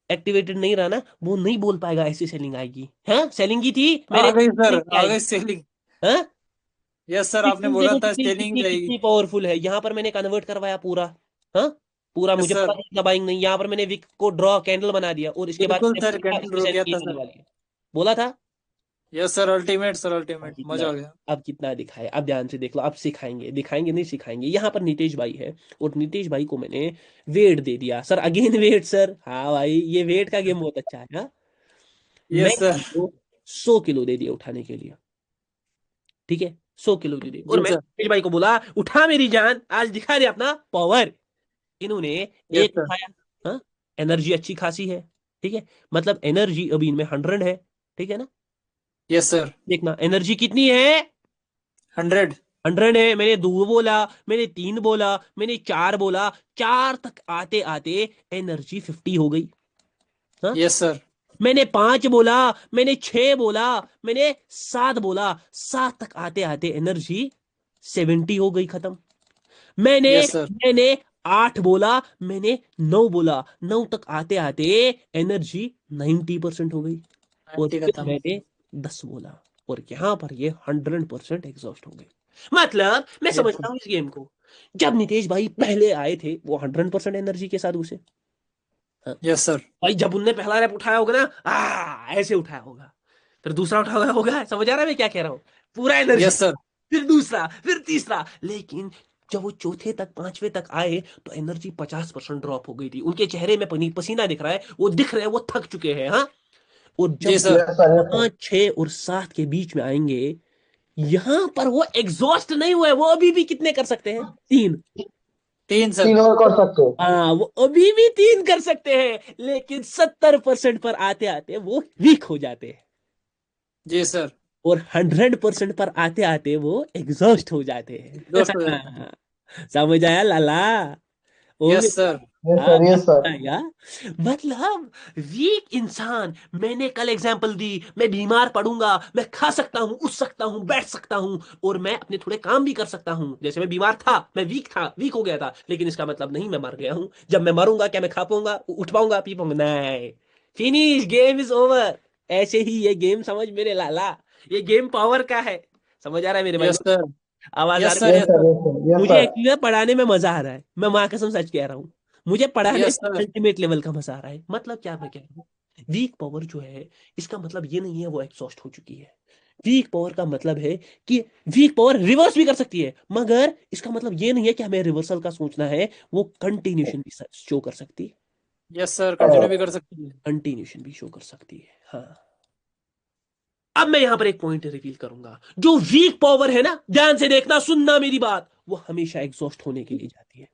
एक्टिवेटेड नहीं रहा ना, वो नहीं बोल पाएगा ऐसी सेलिंग आएगी, हाँ सेलिंग की थी आ मैंने, गई सर, नहीं आ आएगी, गई सेलिंग। हाँ। यस सर, आपने Predictions बोला देखो था कितनी सेलिंग कितनी रहेगी। कितनी पावरफुल है, यहाँ पर मैंने कन्वर्ट करवाया पूरा, हाँ पूरा, यस मुझे सर। पता नहीं था बाइंग नहीं, यहाँ पर मैंने विक को ड्रॉ कैंडल बना दिया, और इसके बाद बिल्कुल मैंने सर, बोला कैंडल इसमें रो गया selling था नहीं होने सर। वाली है, बोला था। Yes sir, ultimate sir, ultimate, कितना मजा आ गया। अब कितना दिखाए, अब ध्यान से देख लो, अब सिखाएंगे, दिखाएंगे नहीं सिखाएंगे। यहाँ पर नितेश भाई है और नितेश भाई को मैंने वेट दे दिया सर, अगेन वेट सर। हाँ भाई, ये वेट का गेम बहुत अच्छा है। हाँ, यस मैंने सर। इसको 100 किलो दे दिया उठाने के लिए, ठीक है, 100 किलो दे दिए और जी मैंने सर। नितेश भाई को बोला उठा मेरी जान, आज दिखा दे अपना पावर। इन्होंने यस एक सर। उठाया। हाँ, एनर्जी अच्छी खासी है, ठीक है, मतलब एनर्जी अभी इनमें 100 है, ठीक है ना। Yes sir. देखना एनर्जी कितनी है, 100। 100 है। मैंने 2 बोला, मैंने 3 बोला, मैंने 4 बोला, 4 तक आते आते एनर्जी 50 हो गई। हाँ, यस सर। मैंने 5 बोला, मैंने 6 बोला, मैंने 7 बोला, 7 तक आते आते एनर्जी 70 हो गई, खत्म। मैंने यस सर। मैंने 8 बोला, मैंने 9 बोला, 9 तक आते आते एनर्जी 90% हो गई। और 90 फिर खत्म। मैंने 10 बोला और यहां पर ये 100% एग्जॉस्ट हो गए। मतलब मैं यस समझता सर। हूँ इस गेम को, जब नितेश भाई पहले आए थे वो 100% एनर्जी के साथ उसे, हाँ, यस सर। भाई जब उनने पहला रैप उठाया होगा ना, ऐसे उठाया होगा, फिर दूसरा उठाया होगा, समझ आ रहा है मैं क्या कह रहा हूँ, पूरा एनर्जी, यस सर। फिर दूसरा, फिर तीसरा। लेकिन जब वो चौथे तक पांचवे तक आए तो एनर्जी 50% ड्रॉप हो गई थी, उनके चेहरे में पसीना दिख रहा है, वो दिख रहे हैं वो थक चुके हैं। हाँ, और जी जब sir. Yes sir, yes sir. 5 6 और 7 के बीच में आएंगे, यहां पर वो एग्जॉस्ट नहीं हुए, वो अभी भी कितने कर सकते हैं, 3। 3 सर। 3 और कर सकते हो। हाँ, वो अभी भी 3 कर सकते हैं, लेकिन 70% पर आते आते वो वीक हो जाते हैं जी सर। और 100% पर आते आते वो एग्जॉस्ट हो जाते दोस्त हो जाते हैं। हैं। समझ आया लाला, हो यस गया। सर। यस हाँ, सर, यस मजा सर। आएगा। मतलब वीक इंसान, मैंने कल एग्जांपल दी, मैं बीमार पड़ूंगा, मैं खा सकता हूँ, उठ सकता हूँ, बैठ सकता हूँ और मैं अपने थोड़े काम भी कर सकता हूँ। जैसे मैं बीमार था, मैं वीक था, वीक हो गया था, लेकिन इसका मतलब नहीं मैं मर गया हूँ। जब मैं मरूंगा क्या मैं खा पाऊंगा, उठ पाऊंगा, पी पाऊंगा? नहीं, फिनिश, गेम इज ओवर। ऐसे ही ये गेम समझ मेरे लाला, ये गेम पावर का है। समझ आ रहा है मेरे भाई? Yes sir. आवाज आ यस रही सर। है? Yes yes sir, sir. Yes sir, yes मुझे सर। एक्चुअली पढ़ाने में मजा आ रहा है, मैं माँ कसम सच कह रहा हूँ, मुझे पढ़ाने यस में सर। अल्टीमेट लेवल का मजा आ रहा है। मतलब क्या मैं कह रहा हूँ, वीक पावर जो है, इसका मतलब ये नहीं है वो एग्जॉस्ट हो चुकी है। वीक पावर का मतलब है कि वीक पावर रिवर्स भी कर सकती है, मगर इसका मतलब ये नहीं है कि हमें रिवर्सल का सोचना है, वो कंटिन्यूशन भी शो कर सकती है, यस सर, कंटिन्यू भी कर सकती है। कंटिन्यूशन भी शो कर सकती है। हाँ, अब मैं यहां पर एक पॉइंट रिवील करूंगा, जो वीक पावर है ना, ध्यान से देखना, सुनना मेरी बात, वो हमेशा एग्जॉस्ट होने के लिए जाती है।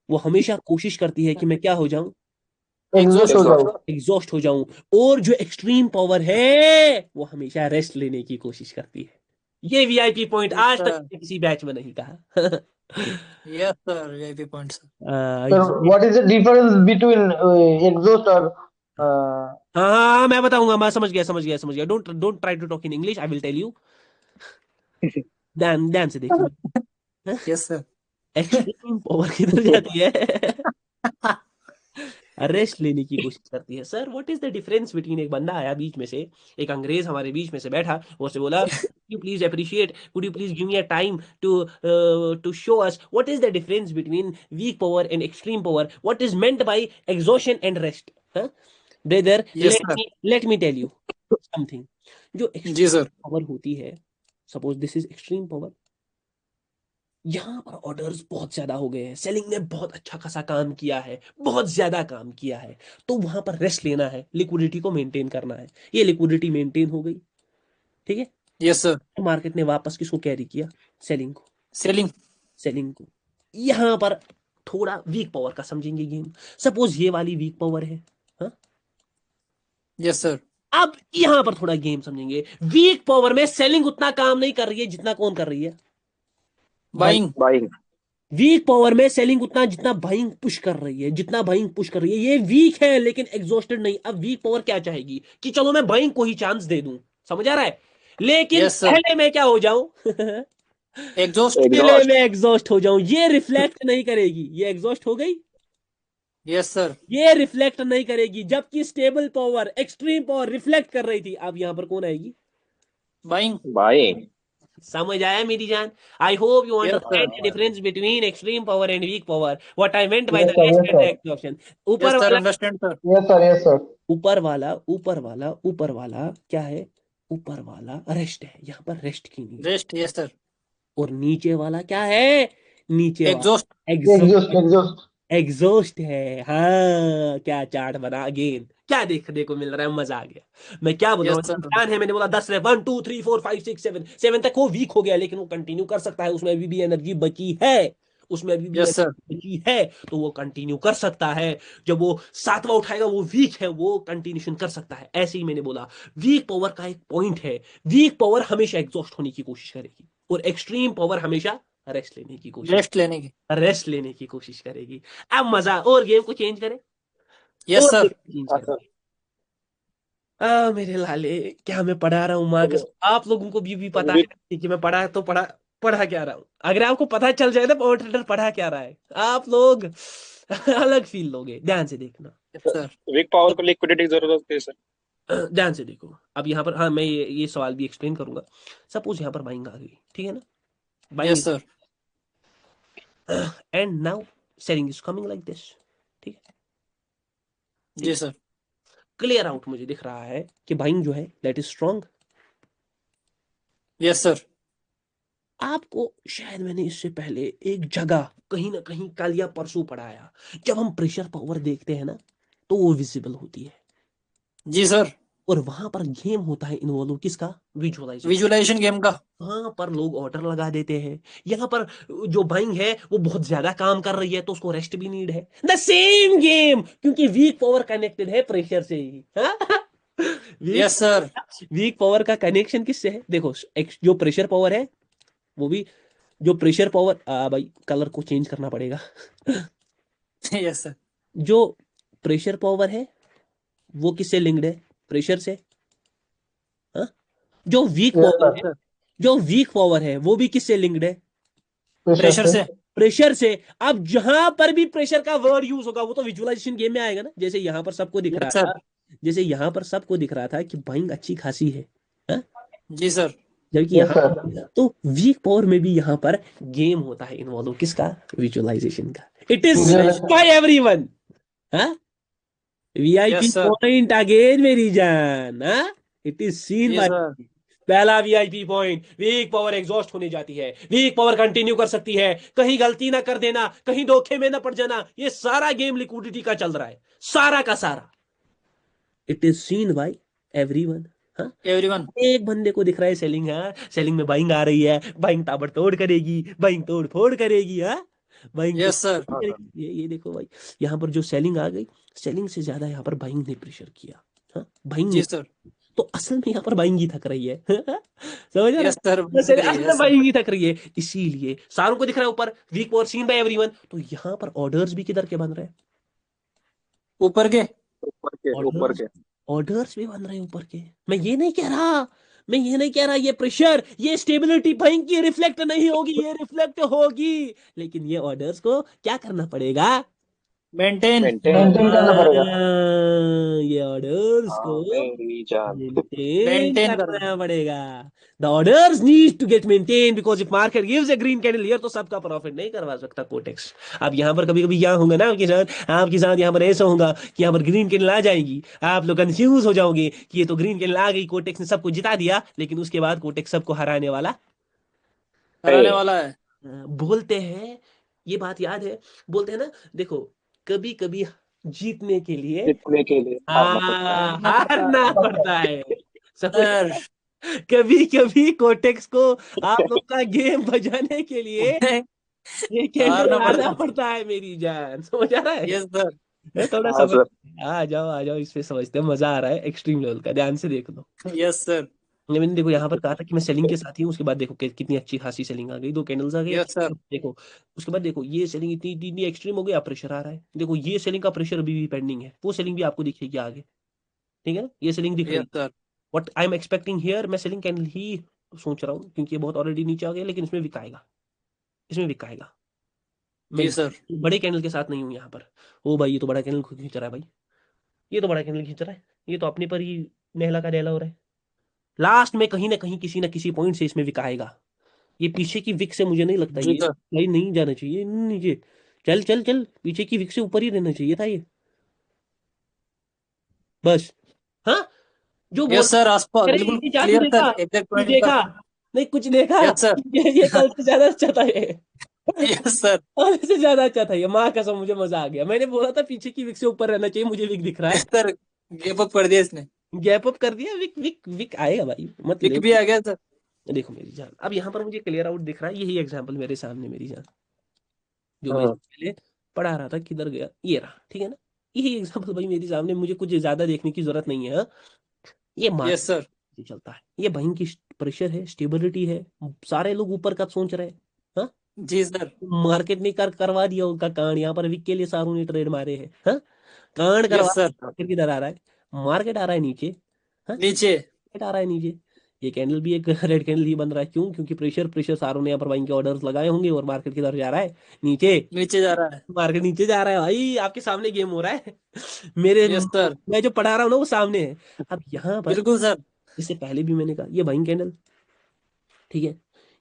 वो हमेशा कोशिश करती है कि मैं क्या हो जाऊं, एग्जॉस्ट हो एग्जॉस्ट। जाओ। एग्जॉस्ट हो जाऊं। और जो एक्सट्रीम पावर है वो हमेशा रेस्ट लेने की कोशिश करती है। ये वीआईपी पॉइंट यस आज तक सर। मैंने किसी बैच में नहीं कहा। Yes sir, VIP point sir. Sir, ये, what is the difference between exhaust और हाँ हाँ हाँ, मैं बताऊंगा, मैं समझ गया समझ गया समझ गया, don't don't try to talk in English, I will tell you. ध्यान ध्यान से देखिए, यस सर। एक्सट्रीम पावर किधर जाती है, रेस्ट लेने की कोशिश करती है। Sir what is the difference between, एक बंदा आया बीच में से, एक अंग्रेज हमारे बीच में से बैठा, वो से बोला you please appreciate, could you please give me a time to to show us what is the difference between weak power and extreme power, what is meant by exhaustion and rest. Brother, yes sir. Let me tell you something. जो जी एक्सट्रीम सर। पावर होती है, suppose this is extreme power, यहाँ पर ऑर्डर्स बहुत ज्यादा हो गए हैं, सेलिंग ने बहुत अच्छा खासा काम किया है, बहुत ज्यादा काम किया है, तो वहां पर रेस्ट लेना है, लिक्विडिटी को मेंटेन करना है। ये लिक्विडिटी मेंटेन हो गई, ठीक है, यस सर। मार्केट ने वापस किसको कैरी किया, सेलिंग को, सेलिंग। सेलिंग को। यहां पर थोड़ा वीक पावर का समझेंगे गेम। सपोज ये वाली वीक पावर है, हाँ, यस सर। अब यहां पर थोड़ा गेम समझेंगे। वीक पावर में सेलिंग उतना काम नहीं कर रही है जितना कौन कर रही है, buying. Buying. Buying. Weak power में सेलिंग उतना जितना बाइंग पुश कर रही है, जितना बाइंग पुश कर रही है, ये वीक है लेकिन एग्जॉस्टेड नहीं। अब वीक पावर क्या चाहेगी कि चलो मैं बाइंग को ही चांस दे दूं, समझ आ रहा है, लेकिन यस सर। पहले मैं क्या हो जाऊं, एग्जॉस्ट। पहले मैं एग्जॉस्ट हो जाऊं। ये रिफ्लेक्ट नहीं करेगी, ये एग्जॉस्ट हो गई, यस सर। ये रिफ्लेक्ट नहीं करेगी, जबकि stable power, extreme power reflect कर रही थी। अब यहां पर कौन आएगी, बाइंग। बाइंग। समझ आया मेरी जान? I hope you yes sir. Understand the difference between extreme power and weak power, what I meant by yes the sir, rest yes and the sir. Exhaustion. Yes ऊपर सर, वाला, understand sir. Yes sir, yes sir. ऊपर वाला, ऊपर वाला, ऊपर वाला क्या है, ऊपर वाला रेस्ट है, यहाँ पर रेस्ट की नहीं है। Rest, yes sir. और नीचे वाला क्या है? नीचे वाला एग्जॉस्ट, एग्जॉस्ट एग्जॉस्ट एग्जॉस्ट है। हाँ, क्या चार्ट बना अगेन, क्या देखने को मिल रहा है, मजा आ गया। मैं क्या बोल रहा यस हूँ, सर। इंसान है, मैंने बोला 10 रहे, 1 2 3 4 5 6 7 7 तक वो वीक हो गया, लेकिन वो कंटिन्यू कर सकता है, उसमें अभी भी एनर्जी बची है, उसमें अभी भी यस सर। एनर्जी बची है, तो वो कंटिन्यू कर सकता है। जब वो सातवां उठाएगा, वो वीक है, वो कंटिन्यूशन कर सकता है। ऐसे ही मैंने बोला, वीक पावर का एक पॉइंट है, वीक पावर हमेशा एग्जॉस्ट होने की कोशिश करेगी, और एक्सट्रीम पावर हमेशा रेस्ट लेने की कोशिश करेगी। अब मजा, और गेम को चेंज करें, यस और सर। गेम को चेंज करें। मेरे लाले, क्या मैं पढ़ा रहा हूँ माँ कसम, आप लोगों को भी पता है कि मैं पढ़ा तो पढ़ा क्या रहा हूँ। अगर आपको पता चल जाए ना पावर ट्रेडर पढ़ा क्या रहा है, आप लोग अलग फील लोगे। ध्यान से देखना, यस सर। वीक पावर को लिक्विडिटी की जरूरत होती है सर। ध्यान से देखो। अब यहाँ पर, हाँ, मैं ये सवाल भी एक्सप्लेन करूंगा। सपोज यहाँ पर बाइंग आ गई, ठीक है ना, buying, yes sir. And now selling is coming like this, ठीक है, जी सर। क्लियर आउट मुझे दिख रहा है कि बाइंग जो है that is strong. Yes sir. आपको शायद मैंने इससे पहले एक जगह कहीं ना कहीं कल या परसों पढ़ाया, जब हम प्रेशर पावर देखते हैं ना, तो वो विजिबल होती है, जी सर। और वहां पर गेम होता है इन्वॉल्व, किसका? विजुअलाइजेशन। विजुअलाइजेशन गेम का। वहां पर लोग ऑर्डर लगा देते हैं। यहाँ पर जो बाइंग है वो बहुत ज्यादा काम कर रही है, तो उसको रेस्ट भी नीड है। द सेम गेम, क्योंकि वीक पावर कनेक्टेड है प्रेशर से ही। Yes sir. वीक पावर का कनेक्शन किससे है? देखो, जो प्रेशर पावर है, वो भी, जो प्रेशर पावर, भाई कलर को चेंज करना पड़ेगा। Yes sir. जो प्रेशर पावर है वो किससे लिंक्ड है? प्रेशर से। हाँ? जो वीक यस पावर है, सर जो वीक पावर है वो भी किससे लिंक्ड है? प्रेशर से। प्रेशर से। अब जहां पर भी प्रेशर का वर्ड यूज होगा, वो तो विजुअलाइजेशन गेम में आएगा ना। जैसे यहां पर सबको दिख रहा यस सर। था, जैसे यहां पर सबको दिख रहा था कि बाइंग अच्छी खासी है, हाँ? जी सर। जबकि यस यहाँ, सर तो वीक पावर में भी यहाँ पर गेम होता है इन्वॉल्व, किसका? विजुअलाइजेशन का। It is Visualization। Bye everyone, हाँ, VIP yes sir. Point again मेरी जान, हाँ, इट इज सीन जी बाय। सर। पहला VIP point, weak power exhaust होने जाती है, वीक पावर कंटिन्यू कर सकती है, कहीं गलती ना कर देना, कहीं धोखे में ना पड़ जाना। ये सारा गेम लिक्विडिटी का चल रहा है, सारा का सारा। It is seen by everyone. हाँ, एवरीवन। एक बंदे को दिख रहा है सेलिंग, हाँ, सेलिंग में बाइंग आ रही है, बाइंग ताबड़तोड़ करेगी, बाइंग तोड़ फोड़ करेगी, हाँ, बाइंग यस सर। ये देखो भाई, यहाँ पर जो सेलिंग आ गई, सेलिंग से ज्यादा यहाँ पर बाइंग ने प्रेशर किया, हाँ, बाइंग ने। जी सर। तो असल में यहाँ पर बाइंग ही थक रही है। समझ रहे यस सर। असल में यस सर। बाइंग ही थक रही है, इसीलिए सारों को दिख रहा है ऊपर weak power seen by everyone. तो यहाँ पर ऑर्डर्स भी किधर के बन रहे हैं? ऊपर के। ऊपर के। ऑर्डर्स भी बन रहे हैं ऊपर के। मैं ये नहीं कह रहा ये प्रेशर, ये स्टेबिलिटी बाइंग की रिफ्लेक्ट नहीं होगी, ये रिफ्लेक्ट होगी, लेकिन ये ऑर्डर्स को क्या करना पड़ेगा? मेंटेन। मेंटेन करना पड़ेगा। ये ऑर्डर्स को मेरी जान। मेंटेन मेंटेन करना करना। पड़ेगा। The orders need to get maintain, because if market gives a green candle here, तो सबका प्रॉफिट नहीं करवा सकता कोटेक्स। अब यहाँ पर कभी कभी यहाँ होगा ना आपके साथ यहाँ पर ऐसा होगा कि यहाँ पर ग्रीन कैंडल आ जाएगी, आप लोग कंफ्यूज हो जाओगे कि ये तो ग्रीन कैंडल आ गई, कोटेक्स ने सबको जिता दिया, लेकिन उसके बाद कोटेक्स सबको हराने वाला हराने वाला है। बोलते हैं। ये बात याद है, बोलते हैं ना, देखो, कभी कभी जीतने के लिए जितने के लिए हारना पड़ता है। समझ? सर। कभी कभी कोटेक्स को आप लोग का गेम बजाने के लिए ये कैंडल हारना पड़ता आना है। पड़ता है मेरी जान। समझ आ रहा है? Yes sir. थोड़ा हाँ समझ, सर। आ जाओ इस पे समझते हैं, मजा आ रहा है एक्सट्रीम लेवल का। ध्यान से देख लो। Yes sir. मैंने देखो यहाँ पर कहा था कि मैं सेलिंग के साथ ही हूँ, उसके बाद देखो कितनी अच्छी खासी सेलिंग आ गई, 2 कैंडल्स आ गई यस सर। देखो। उसके बाद देखो ये सेलिंग इतनी इतनी एक्सट्रीम हो गई, अब प्रेशर आ रहा है। देखो ये सेलिंग का प्रेशर अभी भी पेंडिंग है, वो सेलिंग भी आपको दिखेगी आगे, ठीक है ना? ये सेलिंग दिख रही यस है। Sir. What I am expecting here, मैं सेलिंग कैंडल ही सोच रहा हूँ, क्योंकि ये बहुत ऑलरेडी नीचे आ गया, लेकिन इसमें विकाएगा, इसमें विकाएगा। मैं जी सर। बड़े कैंडल के साथ नहीं हूँ यहाँ पर। ओ भाई, ये तो बड़ा कैंडल खींच रहा है भाई, ये तो बड़ा कैंडल खींच रहा है, ये तो अपने पर ही नहला का डहला हो रहा है। लास्ट में कहीं ना किसी पॉइंट से इसमें विकाएगा। ये पीछे की विक से मुझे नहीं लगता, जी ये सर। भाई नहीं जाना चाहिए नीचे। चल चल चल, पीछे की विक से ऊपर ही रहना चाहिए था ये, बस। हाँ, जो बोल यस सर, आसपास अरे बिल्कुल ये जा तू क्लियर देखा, सर, एग्जैक्ट तू पॉइंट देखा, पर। नहीं कुछ देखा। Yes sir. ये कल से ज्यादा अच्छा था ये। Yes sir. कल से ज्यादा अच्छा था ये, माँ कसम मुझे मजा आ गया। मैंने बोला था पीछे की विक से ऊपर रहना चाहिए, मुझे विक दिख रहा यस सर, गिव अप कर दिया इसने। है। गैप अप कर दिया, विक विक विक आएगा भाई, मत विक ले। भी आ गया सर। देखो मेरी जान, अब यहाँ पर मुझे क्लियर आउट दिख रहा है, यही एग्जांपल मेरे सामने मेरी जान, जो मैं हाँ पहले पढ़ा रहा था, किधर गया, ये रहा, ठीक है ना। यही एग्जांपल भाई मेरे सामने, मुझे कुछ ज्यादा देखने की जरूरत नहीं है, हाँ? ये यस सर। मार्केट चलता है, ये बहिंग की प्रेशर है, स्टेबिलिटी है, सारे लोग ऊपर का सोच रहे हैं, हाँ? जी सर। मार्केट ने करवा दिया उनका कांड, यहाँ पर विक के लिए सारों ने ट्रेड मारे हैं, हाँ? कांड करवा यस सर। दिया, मार्केट किधर आ रहा है, मार्केट आ रहा है नीचे, हाँ? नीचे। मार्केट आ रहा है नीचे। ये कैंडल भी एक रेड कैंडल ही बन रहा है, क्यों? क्योंकि प्रेशर प्रेशर सारों ने यहाँ पर बाइंग के ऑर्डर्स लगाए होंगे, और मार्केट किधर जा रहा है, नीचे। नीचे जा रहा है। मार्केट नीचे जा रहा है भाई, आपके सामने गेम हो रहा है। मेरे यस सर। मैं जो पढ़ा रहा हूँ ना वो सामने है। अब यहाँ पर, बिल्कुल सर। इससे पहले भी मैंने कहा, ये बाइंग कैंडल, ठीक है,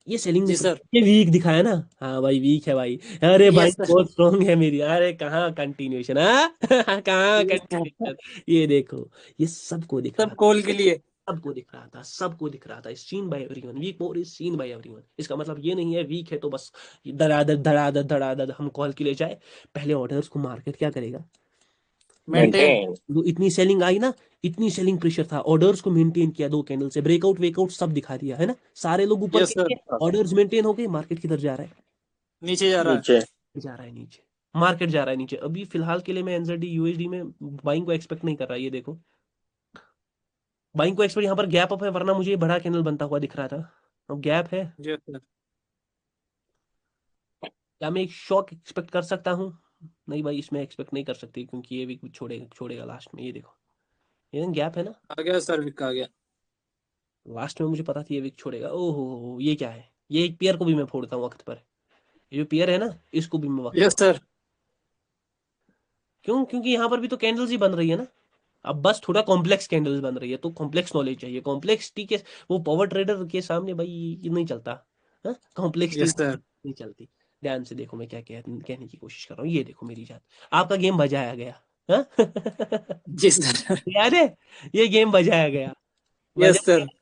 ये सेलिंग जी सर। ये वीक दिखाया ना, हाँ भाई वीक है भाई, अरे भाई यस सर। बहुत स्ट्रॉन्ग है मेरी, अरे कहाँ कंटिन्यूएशन, हाँ कहाँ यस सर। कंटिन्यूएशन, ये देखो, ये सबको दिख रहा सब कॉल के लिए। सबको दिख रहा था, सबको दिख रहा था, seen by everyone, weak more is seen by everyone. इसका मतलब ये नहीं है वीक है तो बस धड़ाधड़ धड़ाधड़ धड़ाधड़ हम कॉल के लिए जाए। पहले ऑर्डर्स को मार्केट क्या करेगा, मेंटेन। मेंटेन। वो इतनी सेलिंग आई ना, इतनी सेलिंग प्रेशर था, ऑर्डर्स को मेंटेन किया, दो कैंडल से ब्रेकआउट वेकआउट सब दिखा दिया है ना, सारे लोग ऊपर यस के सर। लिए, ऑर्डर्स मेंटेन हो गए, मार्केट किधर जा रहा है, नीचे जा रहा है। नीचे। जा रहा है नीचे, मार्केट जा रहा है नीचे। अभी फिलहाल के लिए मैं एनजेडी यूएसडी में बाइंग को एक्सपेक्ट नहीं कर रहा, ये देखो बाइंग को एक्सपेक्ट, यहाँ पर गैप अप है, वरना मुझे ये बड़ा कैंडल बनता हुआ दिख रहा था, अब गैप है। Yes sir. क्या मैं एक शॉक एक्सपेक्ट कर सकता हूँ? नहीं भाई, इसमें एक्सपेक्ट नहीं कर सकती, क्योंकि ये भी कुछ छोड़ेगा छोड़ेगा लास्ट में, ये देखो, ये गैप है ना, आ गया सर, विक आ गया। लास्ट में मुझे पता था ये विक छोड़ेगा। ओहो ये क्या है, ये एक पेयर को भी मैं फोड़ता हूँ वक्त पर, ये जो पेयर है ना इसको भी मैं वक्त यस पर, सर। क्यों? क्योंकि यहाँ पर भी तो कैंडल्स ही बन रही है ना, अब बस थोड़ा कॉम्प्लेक्स कैंडल्स बन रही है, तो कॉम्प्लेक्स नॉलेज चाहिए, कॉम्प्लेक्सिटी के, वो पावर ट्रेडर के सामने भाई ये नहीं चलता, हाँ कॉम्प्लेक्सिटी यस सर। नहीं चलती। ध्यान से देखो मैं क्या कहने की कोशिश कर रहा हूँ, ये देखो मेरी जान, आपका गेम बजाया गया, हाँ जी सर। याद है, ये गेम बजाया गया, यस बजाया सर। गया।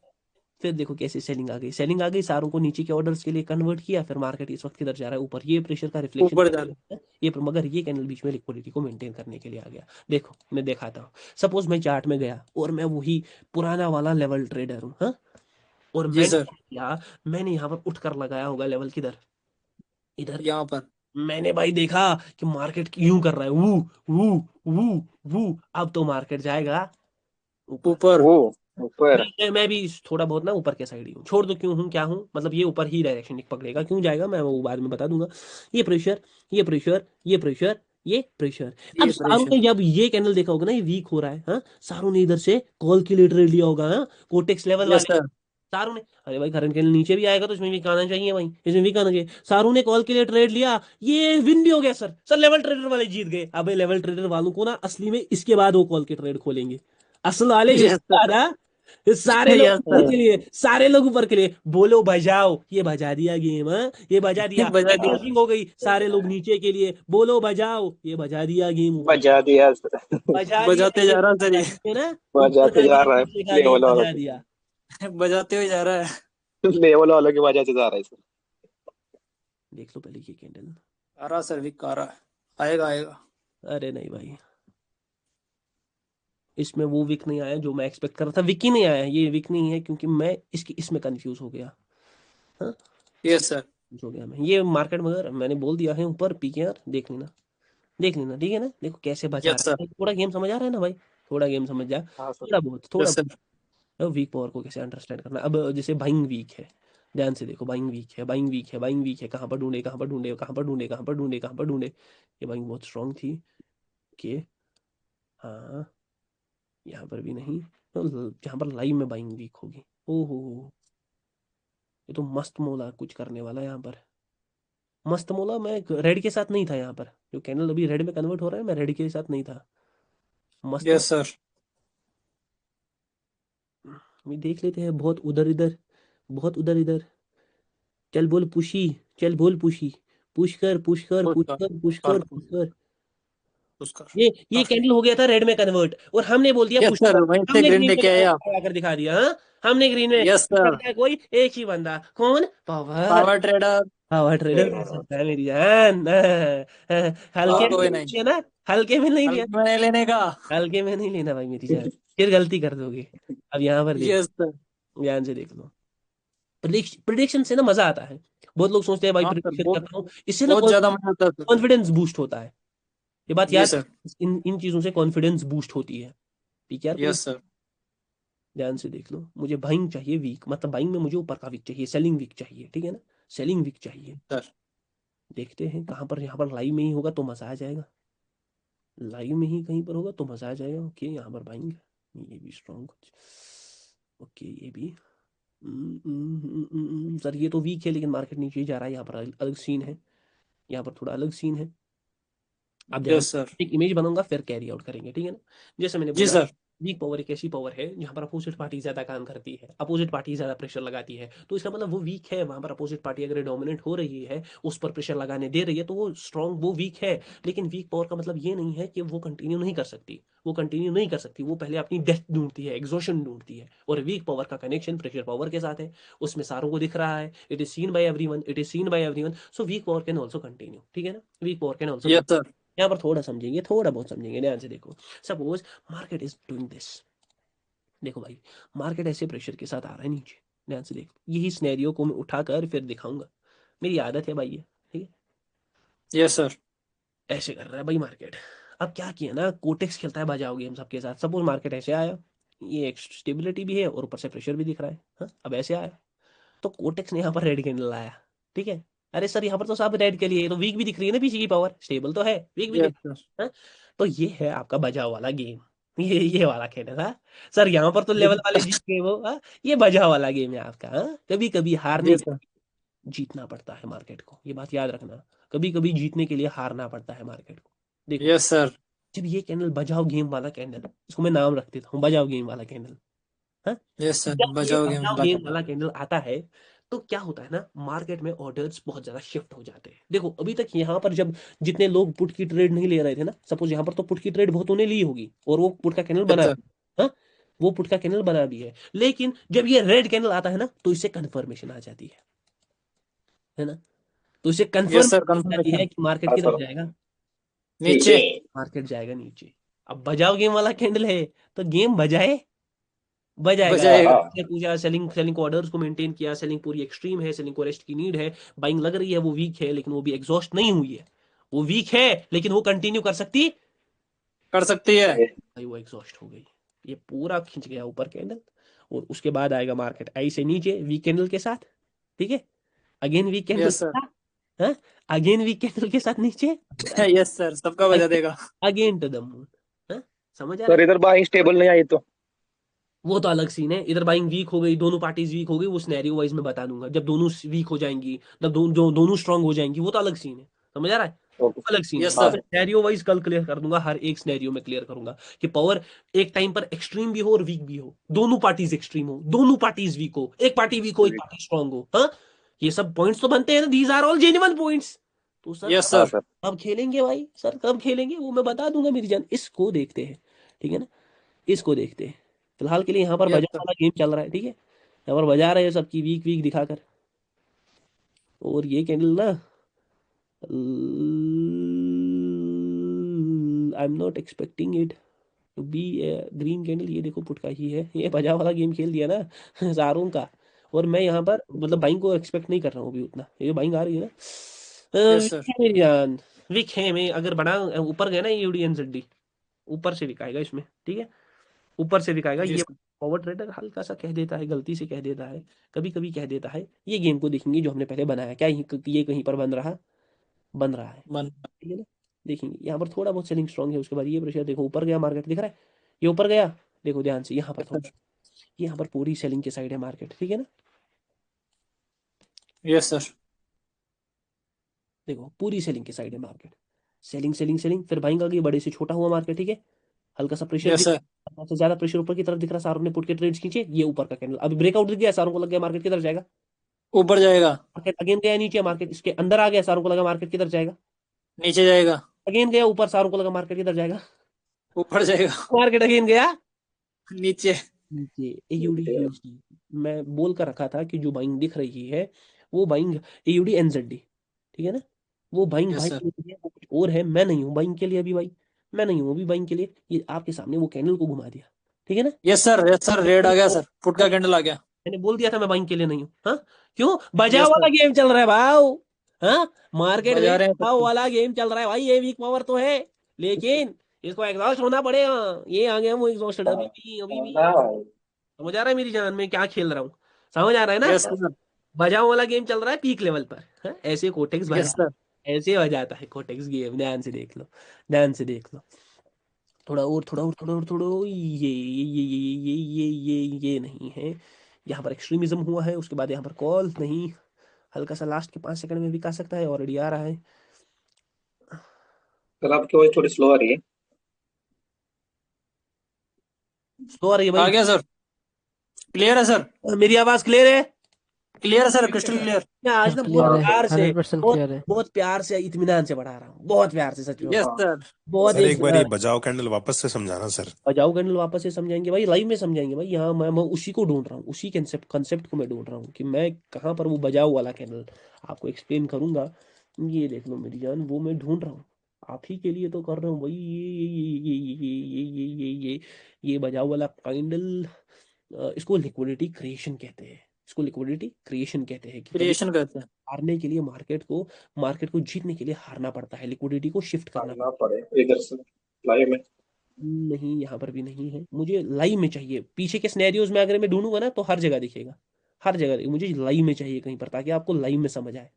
फिर देखो कैसे सेलिंग आ गई, सेलिंग आ गई, सारों को नीचे के ऑर्डर्स के लिए कन्वर्ट किया, फिर मार्केट इस वक्त किधर जा रहा है, ऊपर, ये प्रेशर का रिफ्लेक्शन ऊपर जा रहा है, ये मगर ये कैंडल बीच में लिक्विडिटी को मेंटेन करने के लिए आ गया। देखो मैं दिखाता हूँ, सपोज मैं चार्ट में गया और मैं वही पुराना वाला लेवल ट्रेडर हूँ, हाँ, और है। जी मैंने सर। क्या किया, मैंने यहाँ पर उठकर लगाया होगा लेवल किधर, इधर। यहाँ पर। मैंने भाई देखा कि मार्केट यूं कर रहा है, वू वू वू वू, अब तो मार्केट जाएगा ऊपर। ऊपर। वो ऊपर। मैं भी थोड़ा बहुत ना ऊपर के साइड ही हूँ, छोड़ दो क्यों हूँ क्या हूँ, मतलब ये ऊपर ही डायरेक्शन पकड़ेगा, क्यों जाएगा मैं वो बाद में बता दूंगा। ये प्रेशर, ये प्रेशर, ये प्रेशर, ये प्रेशर। अब ये सारों प्रेशर। ने जब ये कैंडल देखा होगा ना, ये वीक हो रहा है, हाँ, सारों ने इधर से कॉल की ट्रेड लिया होगा, हाँ, कोटेक्स लेवल यस वाले, सर। सारों ने, अरे भाई करंट कैंडल नीचे भी आएगा तो इसमें भी आना चाहिए भाई, इसमें भी आना चाहिए, सारों ने कॉल के लिए ट्रेड लिया, ये विन भी हो गया सर, सर लेवल ट्रेडर वाले जीत गए। अबे लेवल ट्रेडर वालों को ना असली में इसके बाद वो कॉल के ट्रेड खोलेंगे, असल वाले यस इसके सर। बाद, हाँ? ये सारे लोग यस ऊपर सर। के लिए, सारे लोग ऊपर के लिए, बोलो बजाओ, ये बजा दिया गेम, हाँ, ये बजा दिया, बजा दिया। क्लोजिंग हो गई, सारे लोग नीचे के लिए, बोलो बजाओ, ये बजा दिया गेम ऊपर, बजा दिया। बजा दिया बजाते जा गेम, रहा सर ये। है ना, ऊपर बजाते का जा गेम, रहा है नीचे का गेम लेवल वालों बजा की। दिया। बजाते हुए जा रहा है। लेवल वालों की वजह से जा रहा है सर। देख लो पहले ये कैंडल, आ रहा सर, विक आ रहा है। आएगा आएगा। अरे नहीं भाई, इसमें वो विक नहीं आया जो मैं एक्सपेक्ट कर रहा था, विक ही नहीं आया, ये विक नहीं है, क्योंकि मैं इसकी इसमें कंफ्यूज हो गया, हाँ, यस सर। confuse हो गया मैं, ये मार्केट मगर मैंने बोल दिया है ऊपर पीकेआर, देख लेना, देख लेना, ठीक है ना, देखो कैसे बचा यस रहा सर। है, थोड़ा गेम समझ आ रहा है ना भाई, थोड़ा गेम समझ जा, हाँ सर। थोड़ा बहुत, थोड़ा यस सर। वीक पावर को कैसे अंडरस्टैंड करना। अब जैसे बाइंग वीक है, ध्यान से देखो, बाइंग वीक है, बाइंग वीक है, बाइंग वीक है, कहाँ पर ढूंढे, कहाँ पर ढूंढे, कहाँ पर ढूंढे, कहाँ पर ढूंढे, कहाँ पर ढूंढे, ये बाइंग बहुत स्ट्रांग थी, कि हाँ, यहाँ पर भी नहीं, तो यहाँ पर लाइव में बाइंग वीक होगी, ओहो, ये तो मस्त मौला कुछ करने वाला है यहाँ पर, मस्त मौला। मैं रेड के साथ नहीं था यहाँ पर, जो कैंडल अभी रेड में कन्वर्ट हो रहा है, मैं रेड के साथ नहीं था, मस्त यस सर। अभी देख लेते हैं, बहुत उधर इधर, बहुत उधर इधर, चल बोल पुशी, चल बोल पुशी, पुश कर पुश कर पुश पुश कर। कर पुश कर कर पुश कर, उसका। ये कैंडल हो गया था रेड में कन्वर्ट और हमने बोल दिया यस पुश। सर, वहीं से हमने ग्रीन ग्रीन में लेके आए आप। आकर दिखा दिया। हाँ, हमने ग्रीन में यस सर। करता है कोई एक ही बंदा, कौन? Power. Power trader. Power trader कर सकता है मेरी जान। हल्के और में कोई नहीं नहीं। लिया ना, हल्के में नहीं लिया, हल्के में नहीं लेने का। हल्के में नहीं लेना भाई मेरी जान, फिर गलती कर दोगे। अब यहाँ पर देख, यस सर। ध्यान से देख लो। प्रिडिक्शन से ना मजा आता है। बहुत लोग सोचते हैं भाई हाँ सर, प्रिडिक्शन बहुत करता हूँ इससे ना बहुत ज्यादा मजा आता है सर। कॉन्फिडेंस बूस्ट होता है। ये बात जी याद, सर। इन इन चीजों से कॉन्फिडेंस बूस्ट होती है। पीकेआर को यस सर। ध्यान से देख लो। मुझे बाइंग चाहिए वीक, मतलब बाइंग में मुझे ऊपर का वीक चाहिए, सेलिंग वीक चाहिए, ठीक है ना, सेलिंग वीक चाहिए। सर। देखते हैं कहाँ पर, यहाँ पर लाइव में ही होगा तो मजा आ जाएगा, लाइव में ही कहीं पर होगा तो मजा आ जाएगा। ओके, यहाँ पर बाइंग, ये भी स्ट्रॉन्ग कुछ, ओके ये भी। सर ये तो वीक है लेकिन मार्केट नीचे ही जा रहा है, यहाँ पर अलग सीन है, यहाँ पर थोड़ा अलग सीन है। आप ध्यान, यस सर। एक इमेज बनाऊंगा फिर कैरी आउट करेंगे, ठीक है ना। जैसे मैंने जी बोला, सर। वीक पावर एक ऐसी पावर है जहां पर अपोजिट पार्टी ज्यादा काम करती है, अपोजिट पार्टी ज्यादा प्रेशर लगाती है, तो इसका मतलब वो वीक है। वहां पर अपोजिट पार्टी अगर डोमिनेट हो रही है, उस पर प्रेशर लगाने दे रही है, तो वो स्ट्रॉन्ग, वो वीक है। लेकिन वीक पावर का मतलब ये नहीं है कि वो कंटिन्यू नहीं कर सकती, वो कंटिन्यू नहीं कर सकती, वो पहले अपनी डेथ ढूंढती है, एग्जॉशन ढूंढती है। और वीक पावर का कनेक्शन प्रेशर पावर के साथ है, उसमें सारों को दिख रहा है, it is seen by everyone, it is seen by everyone, so weak power can also continue, ठीक है ना, weak power can also. Yes sir. यहाँ पर थोड़ा समझेंगे, थोड़ा बहुत समझेंगे, ध्यान से देखो। Suppose market is doing this, देखो भाई मार्केट ऐसे प्रेशर के साथ आ रहा है नीचे, ध्यान से देखो, यही सिनेरियो को मैं उठाकर फिर दिखाऊंगा, मेरी आदत है भाई ये, ठीक है। Yes sir. ऐसे कर रहा है भाई मार्केट। अब क्या किया ना, कोटेक्स खेलता है बजाओ गेम सबके साथ। सपोज मार्केट ऐसे आया, ये एक स्टेबिलिटी भी है और ऊपर से प्रेशर भी दिख रहा है, हाँ? अब ऐसे आया तो कोटेक्स ने यहाँ पर रेड कैंडल लाया, ठीक है। अरे सर यहाँ पर तो सब रेड के लिए, ये तो वीक भी दिख रही है ना, पीछे की पावर स्टेबल तो है, वीक भी यस दिख सर। रहा है, हाँ? तो ये है आपका बजाव वाला गेम, ये वाला खेल है, हाँ? सर यहाँ पर तो लेवल वाले जीत गए वो, हाँ? ये बजाव वाला गेम है आपका, हाँ? कभी कभी हारने यस सर। जीतना पड़ता है मार्केट को, ये बात याद रखना। कभी कभी जीतने के लिए हारना पड़ता है मार्केट को। देखो, यस सर। जब ये कैंडल बजाओ गेम वाला कैंडल, इसको मैं नाम रख देता हूँ बजाओ गेम वाला कैंडल, हाँ? यस सर, जब ये बजाओगे बजाओ बाकी। गेम वाला कैंडल आता है तो क्या होता है ना, मार्केट में ऑर्डर्स बहुत ज्यादा शिफ्ट हो जाते हैं। देखो अभी तक यहाँ पर जब जितने लोग पुट की ट्रेड नहीं ले रहे थे ना, सपोज यहाँ पर तो पुट की ट्रेड बहुतों ने ली होगी और वो पुट का कैंडल यस बना सर। भी, हाँ? वो पुट का कैंडल बना भी है, लेकिन जब ये रेड कैंडल आता है ना तो इससे कंफर्मेशन आ जाती है ना, तो इसे यस सर, कंफर्मेशन आ जाती है कंफर्मेशन। कि मार्केट हाँ किधर सर। जाएगा, नीचे। मार्केट जाएगा नीचे। अब बजाओ गेम वाला कैंडल है तो गेम बजाए, बजाएगा। बजाएगा। हाँ ने पूछा, सेलिंग सेलिंग को ऑर्डर्स को मेंटेन किया, सेलिंग पूरी एक्सट्रीम है, सेलिंग को रेस्ट की नीड है, बाइंग लग रही है वो वीक है लेकिन वो भी एग्जॉस्ट नहीं हुई है, वो वीक है लेकिन वो कंटिन्यू कर सकती, कर सकती है। भाई वो एग्जॉस्ट हो गई। ये पूरा खिंच गया ऊपर कैंडल, और उसके बाद आएगा मार्केट ऐसे नीचे वीक कैंडल के साथ, ठीक है, अगेन वीक कैंडल यस के सर। साथ, हाँ? अगेन वीक कैंडल के साथ नीचे, यस सर, सबका बजा देगा। अगेन टू द मून, हाँ? समझ आ रहा सर है? इधर बाइंग स्टेबल नहीं आई तो। वो तो अलग सीन है, इधर बाइंग वीक हो गई, दोनों पार्टीज वीक हो गई, वो सिनेरियो वाइज में बता दूंगा। जब दोनों वीक हो जाएंगी, जब दोनों स्ट्रांग हो जाएंगी, वो तो अलग सीन है, समझ आ रहा है, ओके। अलग सीन है। यस वो सर। सिनेरियो वाइज कल क्लियर कर दूंगा, हर एक सिनेरियो में क्लियर करूंगा कि पावर एक टाइम पर एक्सट्रीम भी हो और वीक भी हो, दोनों पार्टीज एक्सट्रीम हो, दोनों पार्टीज वीक हो, एक पार्टी वीक हो एक पार्टी स्ट्रांग हो, हाँ? ये सब पॉइंट्स तो बनते हैं ना, these are all genuine points. तो सर यस हाँ सर। सर। कब खेलेंगे भाई, सर कब खेलेंगे वो मैं बता दूंगा मेरी जान, इसको देखते हैं, ठीक है ना, इसको देखते हैं। फिलहाल के लिए यहाँ पर यस बजा सर। वाला गेम चल रहा है, ठीक है, यहाँ पर बजा रहे हैं सबकी वीक वीक दिखाकर। और ये कैंडल ना, I am not expecting it to be green candle. ये देखो पुट का ही है, ये बजा वाला गेम खेल दिया ना सारों का। और मैं यहाँ पर मतलब बाइंग को एक्सपेक्ट नहीं कर रहा हूँ अभी उतना, ये बाइंग आ रही है ना, यस वीक सर। है मेरी जान, वीक है। मैं अगर बड़ा ऊपर गया ना ये यूडीएनजेडी, ऊपर से दिखाएगा इसमें, ठीक है, ऊपर से दिखाएगा। जी ये सर। पावर ट्रेडर हल्का सा कह देता है, गलती से कह देता है, कभी कभी कह देता है। ये गेम को देखेंगे जो हमने पहले बनाया, क्या ये कहीं पर बन रहा है, मन। ठीक है ना। देखेंगे यहाँ पर थोड़ा बहुत सेलिंग स्ट्रांग है, उसके बाद ये प्रेशर देखो ऊपर गया, मार्केट दिख रहा है, ये ऊपर गया, देखो ध्यान से यहाँ पर थोड़ा, ये यहाँ पर पूरी सेलिंग की साइड है मार्केट, ठीक है ना, यस सर। देखो पूरी सेलिंग की साइड है मार्केट, सेलिंग सेलिंग सेलिंग, फिर बाइंग आ गई, बड़े से छोटा हुआ मार्केट, ठीक है, हल्का सा प्रेशर यस दिख, सर। सबसे ज्यादा प्रेशर ऊपर की तरफ दिख रहा, सारों ने पुट के ट्रेड्स खींचे, ये ऊपर का कैंडल अभी ब्रेकआउट दिख गया, सारों को लग गया मार्केट किधर जाएगा, ऊपर जाएगा। मार्केट अगेन गया नीचे, मार्केट इसके अंदर आ गया, सारों को लगा मार्केट किधर जाएगा, नीचे जाएगा। अगेन गया ऊपर, सारों को लगा मार्केट किधर जाएगा, ऊपर जाएगा। मार्केट अगेन गया नीचे। नीचे। एयूडी यूएसडी मैं बोल कर रखा था कि जो बाइंग दिख रही है वो बाइंग एयूडी एनजेडी, ठीक है ना, वो बाइंग यस भाई सर। है, वो कुछ और है। मैं नहीं हूँ बाइंग के लिए अभी भाई, मैं नहीं हूँ अभी बाइंग के लिए। ये आपके सामने वो कैंडल को घुमा दिया, ठीक है ना। Yes sir, yes sir, red आ गया सर, फुट का कैंडल आ गया। मैंने बोल दिया था मैं बाइंग के लिए नहीं हूँ। हाँ, क्यों, बजाव यस वाला सर, गेम चल रहा है भाव। हाँ, मार्केट में बजा रहे हैं बजाव सर। वाला गेम चल रहा है भाई, ये वीक पावर तो है, लेकिन इसको एग्जॉस्ट होना पड़ेगा। ये आ गया वो एग्जॉस्टेड अभी भी समझ आ रहा है मेरी जान में क्या खेल रहा हूँ, समझ आ रहा है यस ना। सर। बजाव वाला गेम चल रहा है पीक लेवल पर। हाँ? ऐसे कोटेक्स यस बजा, सर। ऐसे बजाता है कोटेक्स गेम, ध्यान से देख लो, ध्यान से देख लो। थोड़ा और, थोड़ा और, थोड़ा और, थोड़ा और। ये नहीं है। यहाँ पर एक्सट्रीमिज्म हुआ है, उसके बाद यहाँ पर कॉल नहीं, हल्का सा लास्ट के 5 सेकंड में भी आ सकता है, ऑलरेडी आ रहा है। सर आपकी वॉइस थोड़ी स्लो आ रही है। स्लो आ रही है आ भाई। गया सर, क्लियर है सर। मेरी आवाज क्लियर है। क्लियर है सर, क्रिस्टल क्लियर। मैं आज ना बहुत क्लियर है, प्यार से, 100% बहुत क्लियर है। बहुत प्यार से इत्मीनान से बढ़ा रहा हूँ, बहुत प्यार से, सच में यस बताऊं, सर। बहुत सर एक बार ये एक बजाओ कैंडल वापस से समझाना सर। बजाओ कैंडल वापस से समझाएंगे भाई, लाइव में समझाएंगे भाई। यहाँ मैं उसी को ढूंढ रहा हूँ, उसी कंसेप्ट को मैं ढूंढ रहा हूँ कि मैं कहाँ पर वो बजाओ वाला कैंडल आपको एक्सप्लेन करूंगा। ये देख लो मेरी जान, वो मैं ढूंढ रहा हूँ, आप ही के लिए तो कर रहा हूँ भाई। ये बजाओ वाला कैंडल, इसको लिक्विडिटी क्रिएशन कहते हैं, इसको लिक्विडिटी क्रिएशन कहते हैं कि कभी क्रिएशन करते हैं। हारने के लिए मार्केट को जीतने के लिए हारना पड़ता है, लिक्विडिटी को शिफ्ट करना ना पड़े इधर से लाइव में। नहीं, यहाँ पर भी नहीं है, मुझे लाइव में चाहिए। पीछे के सिनेरियोज में अगर मैं ढूंढूंगा ना तो हर जगह दिखेगा, हर जगह दिखेगा। मुझे लाइव में चाहिए कहीं पर, ताकि आपको लाइव में समझ आए।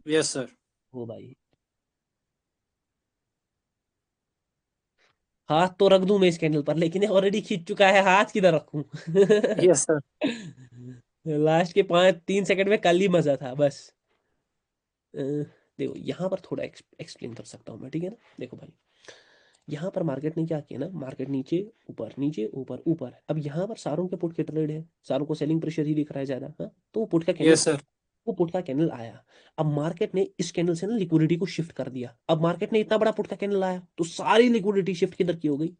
Yes sir. ओ भाई, हाथ तो रख दूं मैं इस कैंडल पर, लेकिन ये ऑलरेडी खींच चुका है, हाथ किधर रखूं। Yes sir. लास्ट के 3 सेकंड में कल ही मजा था बस। अ, देखो यहाँ पर थोड़ा एक्सप्लेन कर सकता हूँ मैं, ठीक है ना। देखो भाई, यहाँ पर मार्केट ने क्या किया ना, मार्केट नीचे ऊपर, नीचे ऊपर, ऊपर। अब यहाँ पर सारों के पुट के ट्रेड है, सारों को सेलिंग प्रेशर ही दिख रहा है ज्यादा। हाँ, तो वो पुट का कैंडल, यस सर। वो पुट का कैंडल आया। अब मार्केट ने इस कैंडल से ना लिक्विडिटी को शिफ्ट कर दिया। अब मार्केट ने इतना बड़ा पुट का कैंडल आया तो सारी लिक्विडिटी शिफ्ट किधर की हो गई,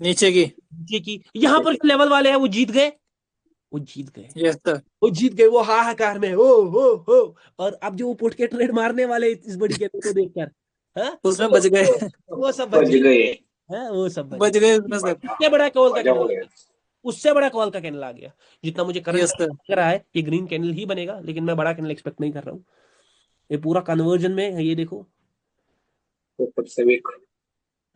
नीचे की। नीचे की। यहाँ पर जो लेवल वाले हैं वो जीत गए, वो जीत गए, यस सर। वो जीत गए, वो हाहाकार में हो हो। और अब जो वो पुट के ट्रेड मारने वाले इस बड़ी कैंडल को देखकर, हाँ, उसमें बच गए। वो सब बच बच गए। गए। हाँ, वो सब बच गए। बच गए उसमें से। उससे बड़ा कॉल का मजा कैंडल हो आ गया। गया, उससे बड़ा कॉल का कैंडल आ गया। जितना मुझे करंट यस सर। लग रहा है कि ग्रीन कैंडल ही बनेगा, लेकिन मैं बड़ा कैंडल एक्सपेक्ट नहीं कर रहा हूँ। ये पूरा कन्वर्जन में है, ये देखो। ऊपर से वीक।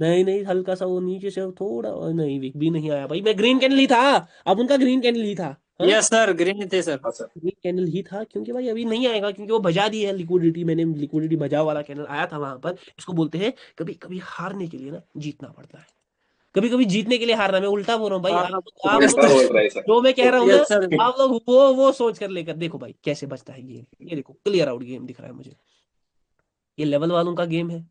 नहीं नहीं, हल्का सा वो नीचे से थोड़ा, नहीं वीक भी नहीं आया भाई, मैं ग्रीन कैंडल ही था। अब उनका ग्रीन कैंडल ही था। हाँ, यस सर, ग्रीन थे सर। हाँ सर। ग्रीन कैंडल ही था, क्योंकि भाई अभी नहीं आएगा, क्योंकि वो बजा दी है लिक्विडिटी। मैंने लिक्विडिटी बजा वाला कैंडल आया था वहां पर। इसको बोलते हैं कभी कभी हारने के लिए ना जीतना पड़ता है, कभी कभी जीतने के लिए हारना। मैं उल्टा बोल रहा हूँ भाई, हाँ, आप यस लोग उल्टा सर। बोल रहा है सर। जो मैं कह रहा हूँ ना, यस सर। आप लोग वो सोच कर लेकर देखो भाई कैसे बचता है गेम। ये देखो, क्लियर आउट गेम दिख रहा है मुझे, ये लेवल वालों का गेम है।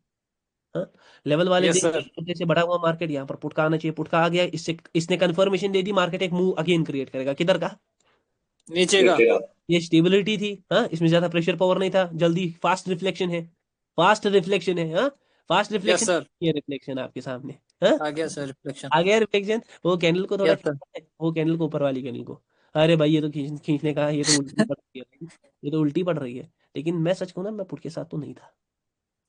हाँ, लेवल वाले यस देख सर। छोटे से बड़ा हुआ मार्केट, यहाँ पर पुट का आना चाहिए, पुट का आ गया। इससे इसने कंफर्मेशन दे दी, मार्केट एक मूव अगेन क्रिएट करेगा, किधर का, नीचे का। नीचे का। ये स्टेबिलिटी थी। हाँ, इसमें ज्यादा प्रेशर पावर नहीं था, जल्दी फास्ट रिफ्लेक्शन है, फास्ट रिफ्लेक्शन है। हाँ, फास्ट यस रिफ्लेक्शन, सर। ये रिफ्लेक्शन आपके सामने। हाँ, आ गया सर रिफ्लेक्शन। आ गया रिफ्लेक्शन। वो कैंडल को थोड़ा यस सर। खींचना है, वो कैंडल को, ऊपर वाली कैंडल को। अरे भाई, ये तो खींचने का, ये तो उल्टी पड़ रही है, ये तो उल्टी पड़ रही है। लेकिन मैं सच कहूँ ना, मैं पुट के साथ तो नहीं था।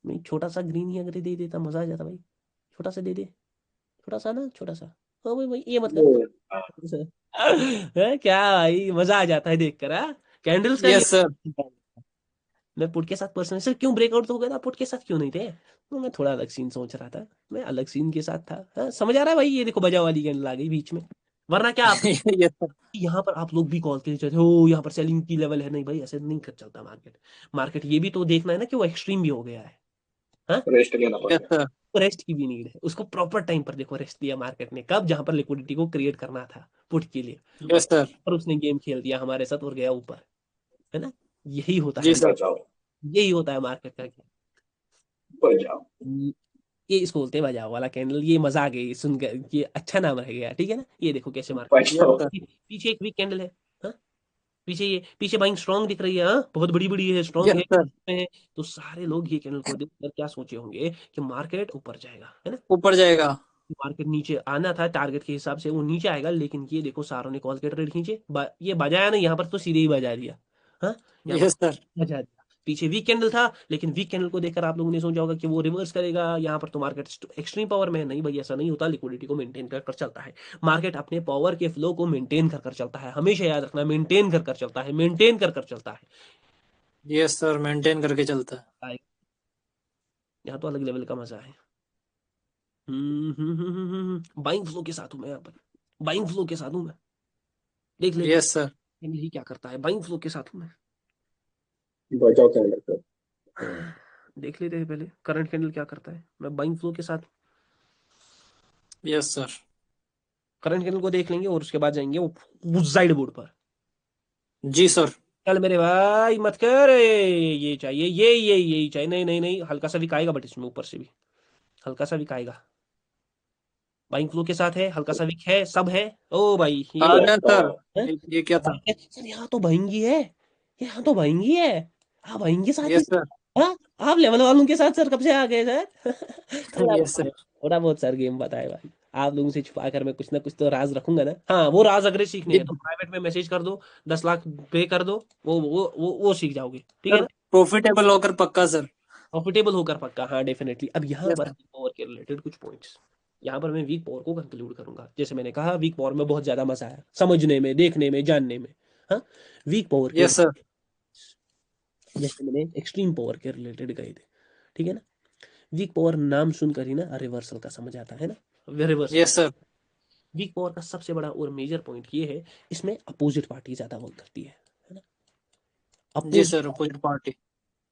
नहीं, छोटा सा ग्रीन ही अगर दे देता मजा आ जाता भाई, छोटा सा दे दे, छोटा सा ना, छोटा सा। हाँ भाई भाई, ये मत कर। हाँ, हैं, क्या भाई, मजा आ जाता है देखकर। हाँ, कैंडल्स का यस सर। गेम। मैं पुट के साथ पर्सनल सर क्यों ब्रेकआउट तो हो गया था, पुट के साथ क्यों नहीं थे, तो मैं थोड़ा अलग सीन सोच रहा था, मैं अलग सीन के साथ था। हाँ, समझ आ रहा है भाई। ये देखो, बजा वाली कैंडल आ गई बीच में, वरना क्या आप यस सर। यहाँ पर आप लोग भी कॉल के चलते हो, यहाँ पर सेलिंग की लेवल है। नहीं भाई, ऐसे नहीं कर चलता मार्केट। मार्केट ये भी तो देखना है ना कि वो एक्सट्रीम भी हो गया है। हाँ, रेस्ट लेना यस पड़ेगा। सर। तो रेस्ट की भी नीड है, उसको प्रॉपर टाइम पर देखो रेस्ट दिया मार्केट ने, कब, जहां पर लिक्विडिटी को क्रिएट करना था पुट के लिए, यस सर। और उसने गेम खेल दिया हमारे साथ और गया ऊपर, है ना। यही होता जी है, सर। बचाओ। यही होता है मार्केट का बचाओ। गेम। ये इसको बोलते हैं बजाओ वाला कैंडल। ये मजा आ गई सुनकर, ये अच्छा नाम रह गया, ठीक है ना। ये देखो कैसे मार्केट, यस बचाओ। सर। पीछे एक वीक कैंडल है। हाँ, पीछे बाइंग स्ट्रांग दिख रही है, हाँ बहुत बड़ी बड़ी है, स्ट्रांग यस सर, है। तो सारे लोग ये कैंडल को देखकर क्या सोचे होंगे कि मार्केट ऊपर जाएगा, है ना। ऊपर जाएगा। मार्केट नीचे आना था टारगेट के हिसाब से, वो नीचे आएगा, लेकिन ये देखो सारों ने कॉल के ट्रेड खींचे, ये बजाया ना यहाँ पर, तो सीधे ही बजा दिया। हाँ, यहाँ पर यस सर, बजा दिया। पीछे वीक कैंडल था, लेकिन वीक कैंडल को देखकर आप लोगों ने सोचा होगा कि वो रिवर्स करेगा, यहाँ पर तो मार्केट एक्सट्रीम पावर में है। नहीं भाई, ऐसा नहीं होता, लिक्विडिटी को मेंटेन कर कर चलता है मार्केट, अपने पावर के फ्लो को मेंटेन कर कर चलता है, हमेशा याद रखना, मेंटेन कर कर चलता है, मेंटेन कर कर चलता है। यस सर, मेंटेन करके चलता है। यहाँ तो अलग लेवल का मजा है। बाइंग फ्लो के साथ हूं मैं, यहाँ पर बाइंग फ्लो के साथ हूं मैं। देख लेते यस सर, हैं ये क्या करता है, बाइंग फ्लो के साथ हूं मैं। बचाओ कैंडल सर। देख लेते हैं पहले करंट कैंडल क्या करता है, मैं बाइंग फ्लो के साथ। यस सर, करंट कैंडल को देख लेंगे और उसके बाद जाएंगे वो साइड बोर्ड पर। जी सर। चल मेरे भाई मत कर, ये चाहिए, यही चाहिए। नहीं नहीं नहीं, हल्का सा विकाएगा, बट इसमें ऊपर से भी हल्का सा विकाएगा। बाइंग फ्लो के साथ है, हल्का सा विक है, सब है। ओ भाई ये आ गया सर। है? ये क्या था? सर यहाँ तो भाईंगी है, यहाँ तो भाईंगी है। हाँ भाईंगी साथ ही। यस सर, हाँ, आप लेवल वालों के साथ सर कब से आ गए सर? यस सर, थोड़ा बहुत सर गेम बताए भाई, आप लोगों से छुपा कर मैं कुछ ना कुछ तो राज रखूंगा ना। हाँ, वो राज अगर सीखने हैं तो प्राइवेट में मैसेज कर दो, 10 लाख पे कर दो, वो सीख जाओगे, ठीक है सर ना। प्रॉफिटेबल होकर पक्का सर। प्रॉफिटेबल होकर पक्का, हाँ डेफिनेटली। अब यहाँ यस पर सर, पावर के रिलेटेड कुछ पॉइंट्स, यहाँ पर मैं वीक पावर को कंक्लूड करूंगा। जैसे मैंने कहा, वीक पावर में बहुत ज्यादा मजा आया समझने में, देखने में, जानने में। हाँ, वीक पावर के यस सर, जैसे मैंने एक्सट्रीम पावर के रिलेटेड गए थे, ठीक है ना। वीक पावर नाम सुनकर ही ना रिवर्सल का समझ आता है ना, reversal. Yes sir, weak power का सबसे बड़ा और मेजर पॉइंट ये है, इसमें अपोजिट पार्टी ज्यादा वर्क करती है ना। जी sir, opposite party.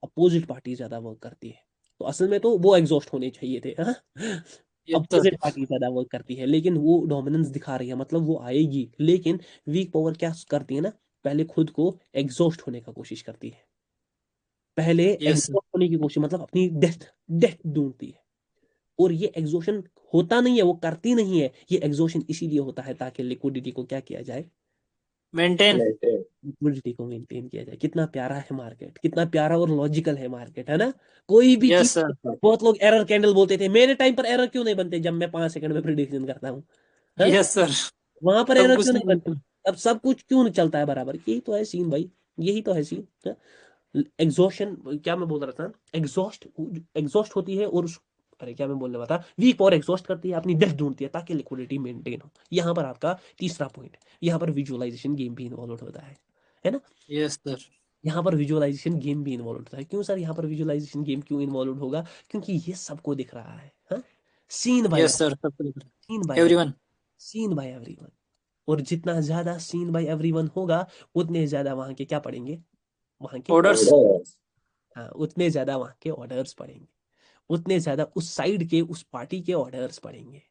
Opposite party ज्यादा वर्क करती है, तो असल में तो वो एग्जॉस्ट होने चाहिए थे, हाँ। यस सर, अपोजिट पार्टी ज्यादा वर्क करती है, लेकिन वो डोमिनेंस दिखा रही है, मतलब वो आएगी, लेकिन वीक पावर क्या करती है ना, पहले खुद को एग्जॉस्ट होने का कोशिश करती है, पहले यस सर, एग्जॉस्ट होने की कोशिश, मतलब अपनी डेथ डेथ ढूंढती है। और ये एग्जॉशन होता नहीं है, वो करती नहीं है, ये एग्जॉशन इसीलिए होता है ताकि लिक्विडिटी को क्या किया जाए, मेंटेन। लिक्विडिटी को मेंटेन किया जाए। कितना प्यारा है मार्केट, कितना प्यारा और लॉजिकल है मार्केट, है ना। कोई भी यस चीज, सर, बहुत लोग एरर कैंडल बोलते थे, मेरे टाइम पर एरर क्यों नहीं बनते जब मैं 5 सेकंड में प्रिडिक्शन करता हूँ, है? यस सर, वहां पर सब एरर कुछ क्यों नहीं बनते, नहीं। अब सब कुछ क्यों नहीं चलता है बराबर। यही तो है सीन भाई, यही तो है सीन। एग्जॉशन, क्या मैं बोल रहा था, एग्जॉस्ट एग्जॉस्ट होती है, और उस, अरे क्या मैं बोलने वाला था, वीक पावर एग्जॉस्ट करती है, अपनी डेथ ढूंढती है ताकि लिक्विडिटी मेंटेन हो। यहाँ पर आपका तीसरा पॉइंट, यहाँ पर विजुअलाइजेशन गेम भी इन्वॉल्व होता है ना। यस सर, यहाँ पर विजुअलाइजेशन गेम भी इन्वॉल्व होता है। क्यों सर, यहाँ पर विजुअलाइजेशन गेम क्यों इन्वॉल्व होगा, क्योंकि ये सबको दिख रहा है, हाँ? सीन बाय यस सर, सब कुछ। Seen by everyone. Seen by everyone. और जितना ज्यादा सीन बाय एवरीवन होगा, उतने ज्यादा वहां के क्या पड़ेंगे, वहां के, ऑर्डर्स। हाँ, उतने ज्यादा वहां के ऑर्डर्स पड़ेंगे, उतने ज्यादा उस साइड के, उस पार्टी के ऑर्डर्स पड़ेंगे।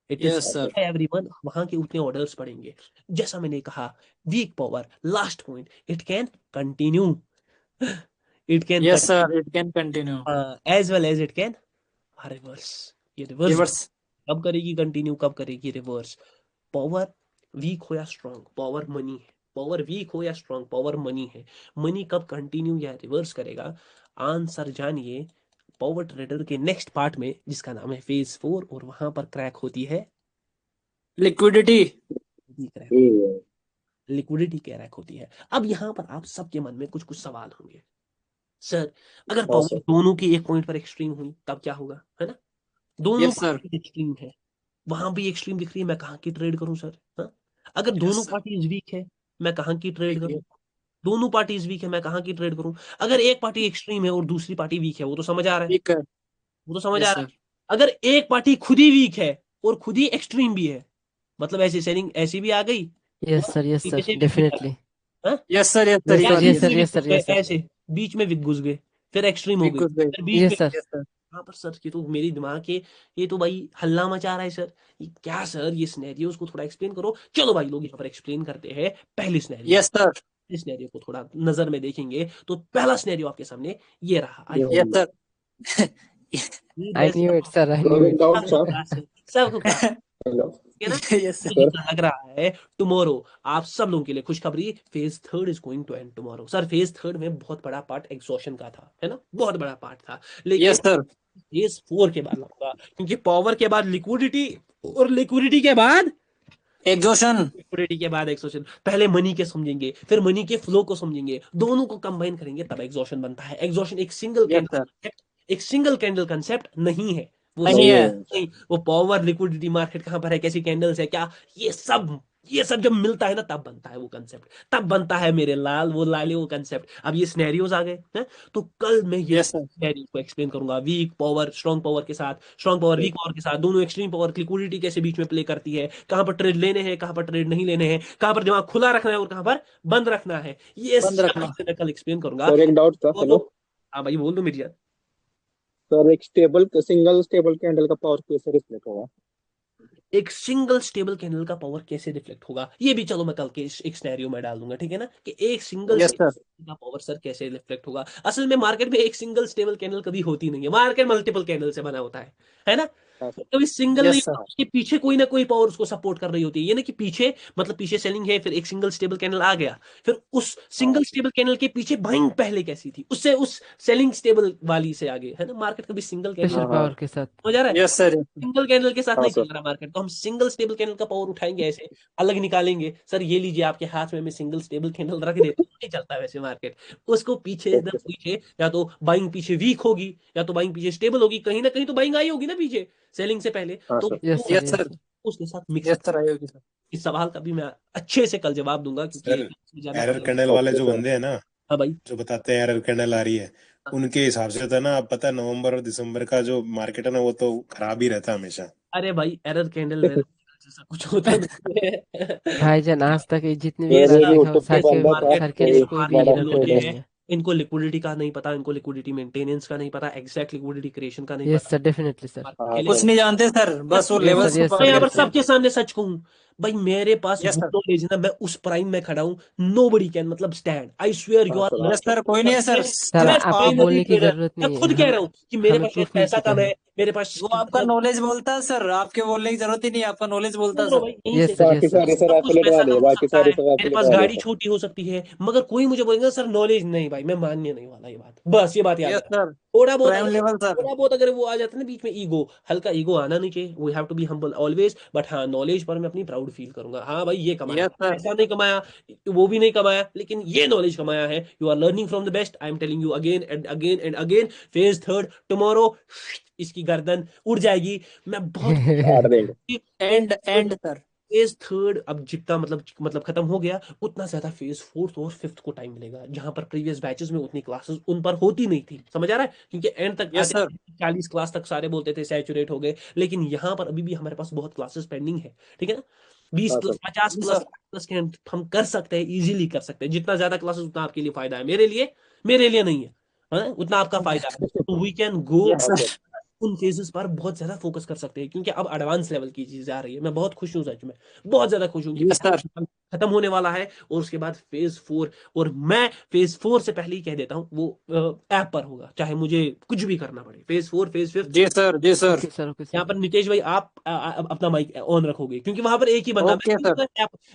It is yes sir, everyone, वहां के उतने ऑर्डर्स पड़ेंगे। जैसा मैंने कहा, weak power, last point, it can continue, it can yes sir, it can continue. As well as it can reverse. ये रिवर्स रिवर्स। कब करेगी कंटिन्यू, कब करेगी रिवर्स। पावर वीक हो या स्ट्रांग, पावर मनी है। पावर वीक हो या स्ट्रांग, पावर मनी है। मनी कब कंटिन्यू या रिवर्स करेगा, आंसर जानिए पावर ट्रेडर के नेक्स्ट पार्ट में, जिसका नाम है फेज 4, और वहां पर क्रैक होती है लिक्विडिटी। लिक्विडिटी क्रैक होती है। अब यहाँ पर आप सबके मन में कुछ कुछ सवाल होंगे, सर अगर पावर दोनों की एक पॉइंट पर एक्सट्रीम हुई तब क्या होगा, है ना। दोनों यस सर, एक्सट्रीम है, वहां भी एक्सट्रीम दिख रही है, मैं कहाँ की ट्रेड करूं सर, हाँ? अगर दोनों सर। पार्टीज वीक है, मैं कहाँ की ट्रेड करूं, दोनों पार्टीज वीक है, मैं कहाँ की ट्रेड करूं। अगर एक पार्टी एक्सट्रीम है और दूसरी पार्टी वीक है, वो तो समझ आ रहा है, ठीक है। वो तो समझ आ यस रहा है। सर, अगर एक पार्टी खुद ही वीक है और खुद ही एक्सट्रीम भी है, मतलब ऐसी सेलिंग ऐसी भी आ गई, यस सर, यस नीचे सर, से भी फिर, डेफिनेटली। हाँ? Yes sir, yes sir, yes ये सर, भी यस है। Sir, yes sir, yes sir, ऐसे बीच में विक घुस गए, फिर एक्सट्रीम हो गई, बिल्कुल सही। फिर बीच में, यस सर। यस सर, यहाँ पर सर ये तो मेरी दिमाग के, ये तो भाई हल्ला मचा रहा है सर। ये क्या सर, ये सिनेरियो को थोड़ा एक्सप्लेन करो। चलो भाई लोग यहाँ पर एक्सप्लेन करते हैं पहली सिनेरियो। यस सर, इस सिनेरियो को थोड़ा नजर में देखेंगे तो पहला सिनेरियो आपके सामने ये रहा। I hope yes sir. I knew it sir, I knew it. Doubt sir. सबको है ना। Yes sir. मुझे जितना लग रहा है टुमारो आप सब लोगों के लिए खुशखबरी, phase third is going to end tomorrow. Sir phase third में बहुत बड़ा पार्ट एग्जॉशन का था, है ना, बहुत बड़ा पार्ट था, लेकिन यस सर। फेज फोर के बाद लगूंगा, क्योंकि पावर के बाद लिक्विडिटी, और लिक्विडिटी के बाद एग्जॉशन। लिक्विडिटी के बाद एक्सॉशन। पहले मनी के समझेंगे, फिर मनी के फ्लो को समझेंगे, दोनों को कंबाइन करेंगे तब एग्जॉशन बनता है। एग्जॉशन एक सिंगल यस कैंडल, सर। एक सिंगल कैंडल कंसेप्ट नहीं है वो। नहीं नहीं है। है। नहीं, वो पावर, लिक्विडिटी, मार्केट कहाँ पर है, कैसी कैंडल्स है क्या, ये सब जब मिलता है ना तब बनता है वो कंसेप्ट, तब बनता है मेरे लाल वो लाले वो कंसेप्ट। अब ये सिनेरियोज आ गए हैं, तो कल मैं ये यस सर। सिनेरियो को एक्सप्लेन करूंगा, वीक पावर स्ट्रॉन्ग पावर के साथ, स्ट्रॉन्ग पावर वीक पावर के साथ, दोनों एक्सट्रीम पावर, लिक्विडिटी कैसे बीच में प्ले करती है, कहाँ पर ट्रेड लेने हैं, कहाँ पर ट्रेड नहीं लेने हैं, कहाँ पर दिमाग खुला रखना है और कहाँ पर बंद रखना है, ये बंद सब रखना। चीजें मैं कल एक्सप्लेन करूंगा। सर एक डाउट था, तो हेलो। हाँ भाई बोल दो मेरी जान। सर एक सिंगल स्टेबल कैंडल का पावर कैसे रिफ्लेक्ट होगा? एक सिंगल स्टेबल कैंडल का पावर कैसे रिफ्लेक्ट होगा, ये भी चलो मैं कल के एक सिनेरियो में डाल दूंगा, ठीक है ना, कि एक सिंगल यस सर। का पावर सर कैसे रिफ्लेक्ट होगा। असल में मार्केट में एक सिंगल स्टेबल कैंडल कभी होती नहीं है, मार्केट मल्टीपल कैंडल से बना होता है ना। हाँ सर। कभी सिंगल नहीं यस होता, सर। उसके पीछे कोई ना कोई पावर उसको सपोर्ट कर रही होती है, ये ना कि पीछे मतलब पीछे सेलिंग है, फिर एक सिंगल स्टेबल कैंडल आ गया, फिर उस हाँ सिंगल स्टेबल कैंडल के पीछे बाइंग पहले कैसी थी, उससे उस सेलिंग स्टेबल वाली से आगे, है ना। मार्केट कभी सिंगल कैंडल स्पेशल हाँ पावर के साथ। हो जा रहा है, यस सर। सिंगल कैंडल के साथ हाँ नहीं सर। चल रहा मार्केट, तो हम सिंगल स्टेबल कैंडल का पावर उठाएंगे, ऐसे अलग निकालेंगे, सर ये लीजिए आपके हाथ में, मैं सिंगल स्टेबल कैंडल रख देता हूं, नहीं चलता वैसे मार्केट। उसको पीछे इधर ओके सर। पीछे, या तो बाइंग पीछे वीक होगी, या तो बाइंग पीछे स्टेबल होगी, कहीं ना कहीं तो बाइंग आई होगी ना पीछे सेलिंग से पहले, हाँ तो sir. Yes sir, yes yes sir. Sir. उसके साथ मिक्स। Yes sir. आई होगी सर। इस सवाल का भी मैं अच्छे से कल जवाब दूंगा, क्योंकि सर इसमें ज्यादा एरर time- कैंडल वाले ओके जो सर। बंदे हैं ना, हाँ भाई। जो बताते हैं एरर कैंडल आ रही है, उनके हिसाब से तो ना, आप पता है नवंबर और दिसंबर का जो मार्केट है ना, वो तो खराब ही रहता है हमेशा। अरे भाई एरर कैंडल वेरर कैंडल जैसा कुछ होता नहीं है। भाईजान आज तक ये जितने भी मेरे क्लास भी देखा हूँ यूट्यूब पे ये सबके बंदा था, मार्केट, सर्कल ये में जो कोई कोई भी मार्केट बड़ा के एरर लोग कैंडल ट्रेडर। नहीं हैं, है। इनको लिक्विडिटी का नहीं पता, इनको लिक्विडिटी मेंटेनेंस का नहीं पता, एग्जैक्ट लिक्विडिटी क्रिएशन का नहीं यस पता। Sir, definitely sir. मार्केट हाँ खेलेगा। कुछ सर। नहीं जानते सर, बस वो मैं यस सर, लेवल्स को यस पकड़ सर, के यहाँ पर यस रखते सर। हैं। सबके सामने सच कहूं, भाई मेरे पास यस वो सर। नॉलेज है ना, मैं उस प्राइम में खड़ा हूं, नोबडी कैन मतलब स्टैंड, आई स्वेयर यू हाँ आर सर। हाँ यस सर। सर। कोई नहीं है सर, सर मैं सिर्फ आपको आप। प्राइमरी बोलने की ट्रेडर, जरूरत मैं नहीं है, खुद कह हम रहा हूं कि मेरे हमें पास शायद प्रूफ मिल पैसा चुका कम है। है, मेरे पास वो आपका मतलब नॉलेज बोलता है सर, आपके बोलने की जरूरत ही नहीं है, आपका नॉलेज बोलता है सुन लो सर। भाई यहीं यस से, सर, बाकी यस सर। सारे सर सब कुछ एफिलेट पैसा वाले कम हैं, हो बाकी सकता सारे है, सब मेरे एफिलेट पास वाले हैं गाड़ी सर। छोटी हो सकती है, मगर कोई मुझे बोलेगा सर नॉलेज नहीं, भाई मैं मानने नहीं वाला ये बात, बस ये बात याद यस रखना। सर। थोड़ा बहुत प्राइम लेवल सर। अगर वो आ जाता है ना बीच में, ईगो, हल्का ईगो आना नहीं चाहिए, we have to be humble always, but हाँ नॉलेज पर मैं अपनी प्राउड फील करूंगा, हाँ भाई ये कमाया, यस सर। ऐसा नहीं कमाया, वो भी नहीं कमाया, लेकिन ये नॉलेज कमाया है। You are learning from the best, I am telling you again and again and again. Phase third tomorrow, इसकी गर्दन उड़ जाएगी, मैं बहुत काट देंगे। And and sir. Phase third अब जितना मतलब खत्म हो गया, उतना ज्यादा फेज फोर्थ और फिफ्थ को टाइम मिलेगा, जहां पर प्रीवियस बैचेस में उतनी क्लासेस उन पर होती नहीं थी, समझ आ रहा है, क्योंकि एंड तक यस आते सर। 40 क्लास तक सारे बोलते थे सैचुरेट हो गए, लेकिन यहाँ पर अभी भी हमारे पास बहुत क्लासेस पेंडिंग है, ठीक है ना। 20 हाँ प्लस सर। 50 जी प्लस सर। प्लस के हम कर सकते हैं, इजीली कर सकते हैं, जितना ज्यादा क्लासेस उतना आपके लिए फायदा है, मेरे लिए नहीं है, उतना आपका फायदा है, तो वी कैन गो यस हाँ सर। सर। उन फेजेस पर बहुत ज्यादा फोकस कर सकते हैं, क्योंकि अब एडवांस लेवल की चीजें आ रही है, मैं बहुत खुश हूँ सच में, बहुत ज्यादा खुश हूँ, क्योंकि यस सर। खत्म होने वाला है, और उसके बाद फेज फोर, और मैं फेज फोर से पहले ही कह देता हूँ वो ऐप पर होगा, चाहे मुझे कुछ भी करना पड़े, फेज फोर फेज फिफ्थ। जी सर। जी सर। ओके सर, ओके यहाँ सर। पर नितेश भाई आप अपना माइक ऑन रखोगे, क्योंकि वहां पर एक ही बंदा, ओके सर। मैं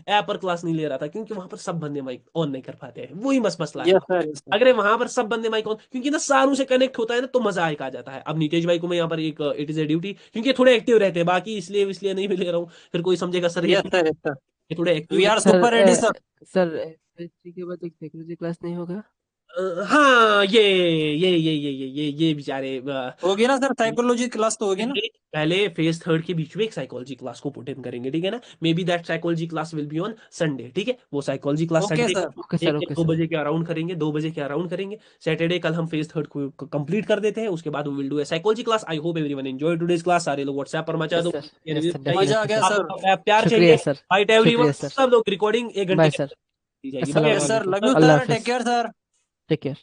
ऐप पर क्लास नहीं ले रहा था, क्योंकि वहां पर सब बंदे माइक ऑन नहीं कर पाते हैं, वही बस मसला है। Yes sir. Yes sir. अगर वहां पर सब बंदे माइक ऑन, क्योंकि ना सारों से कनेक्ट होता है ना, तो मजा एक आ जाता है। अब नीतीश भाई को मैं यहाँ पर एक इट इज ए ड्यूटी, क्योंकि ये थोड़े एक्टिव रहते हैं, बाकी इसलिए नहीं ले रहा हूँ, फिर कोई समझेगा sir yes sir. Yes sir. ये थोड़े एक्टिव वी रहते are sir super ready sir. Sir history के बाद एक साइकोलॉजी क्लास नहीं होगा? हाँ ये बेचारे होगी ना सर, साइकोलॉजी क्लास तो होगी ना। पहले फेज थर्ड के बीच में एक साइकोलॉजी क्लास को पुट इन करेंगे, ठीक है ना। May be that psychology class will be on Sunday, ठीक है, वो psychology class okay Sunday sir. Okay sir, okay दो सर। बजे के अराउंड करेंगे, 2 बजे के अराउंड करेंगे सैटरडे। कल हम फेज थर्ड को कंप्लीट कर देते हैं, उसके बाद we will do a psychology class. I hope everyone enjoy today's class, सारे लोग व्हाट्सएप पर मचा यस दो, सर, ये यस review सर, चाहिए, मजा आ डेफिनेटली गया सर। सर। आपका प्यार शुक्रिया चाहिए, सर। फाइट एवरीवन, शुक्रिया सर। सब लोग रिकॉर्डिंग 1 घंटे बाय के सर। अंदर दी जाएगी। अस्सलाम यस सर। वालेकुम। Love you Allah sir. Take हाफिज। Care sir. Take care.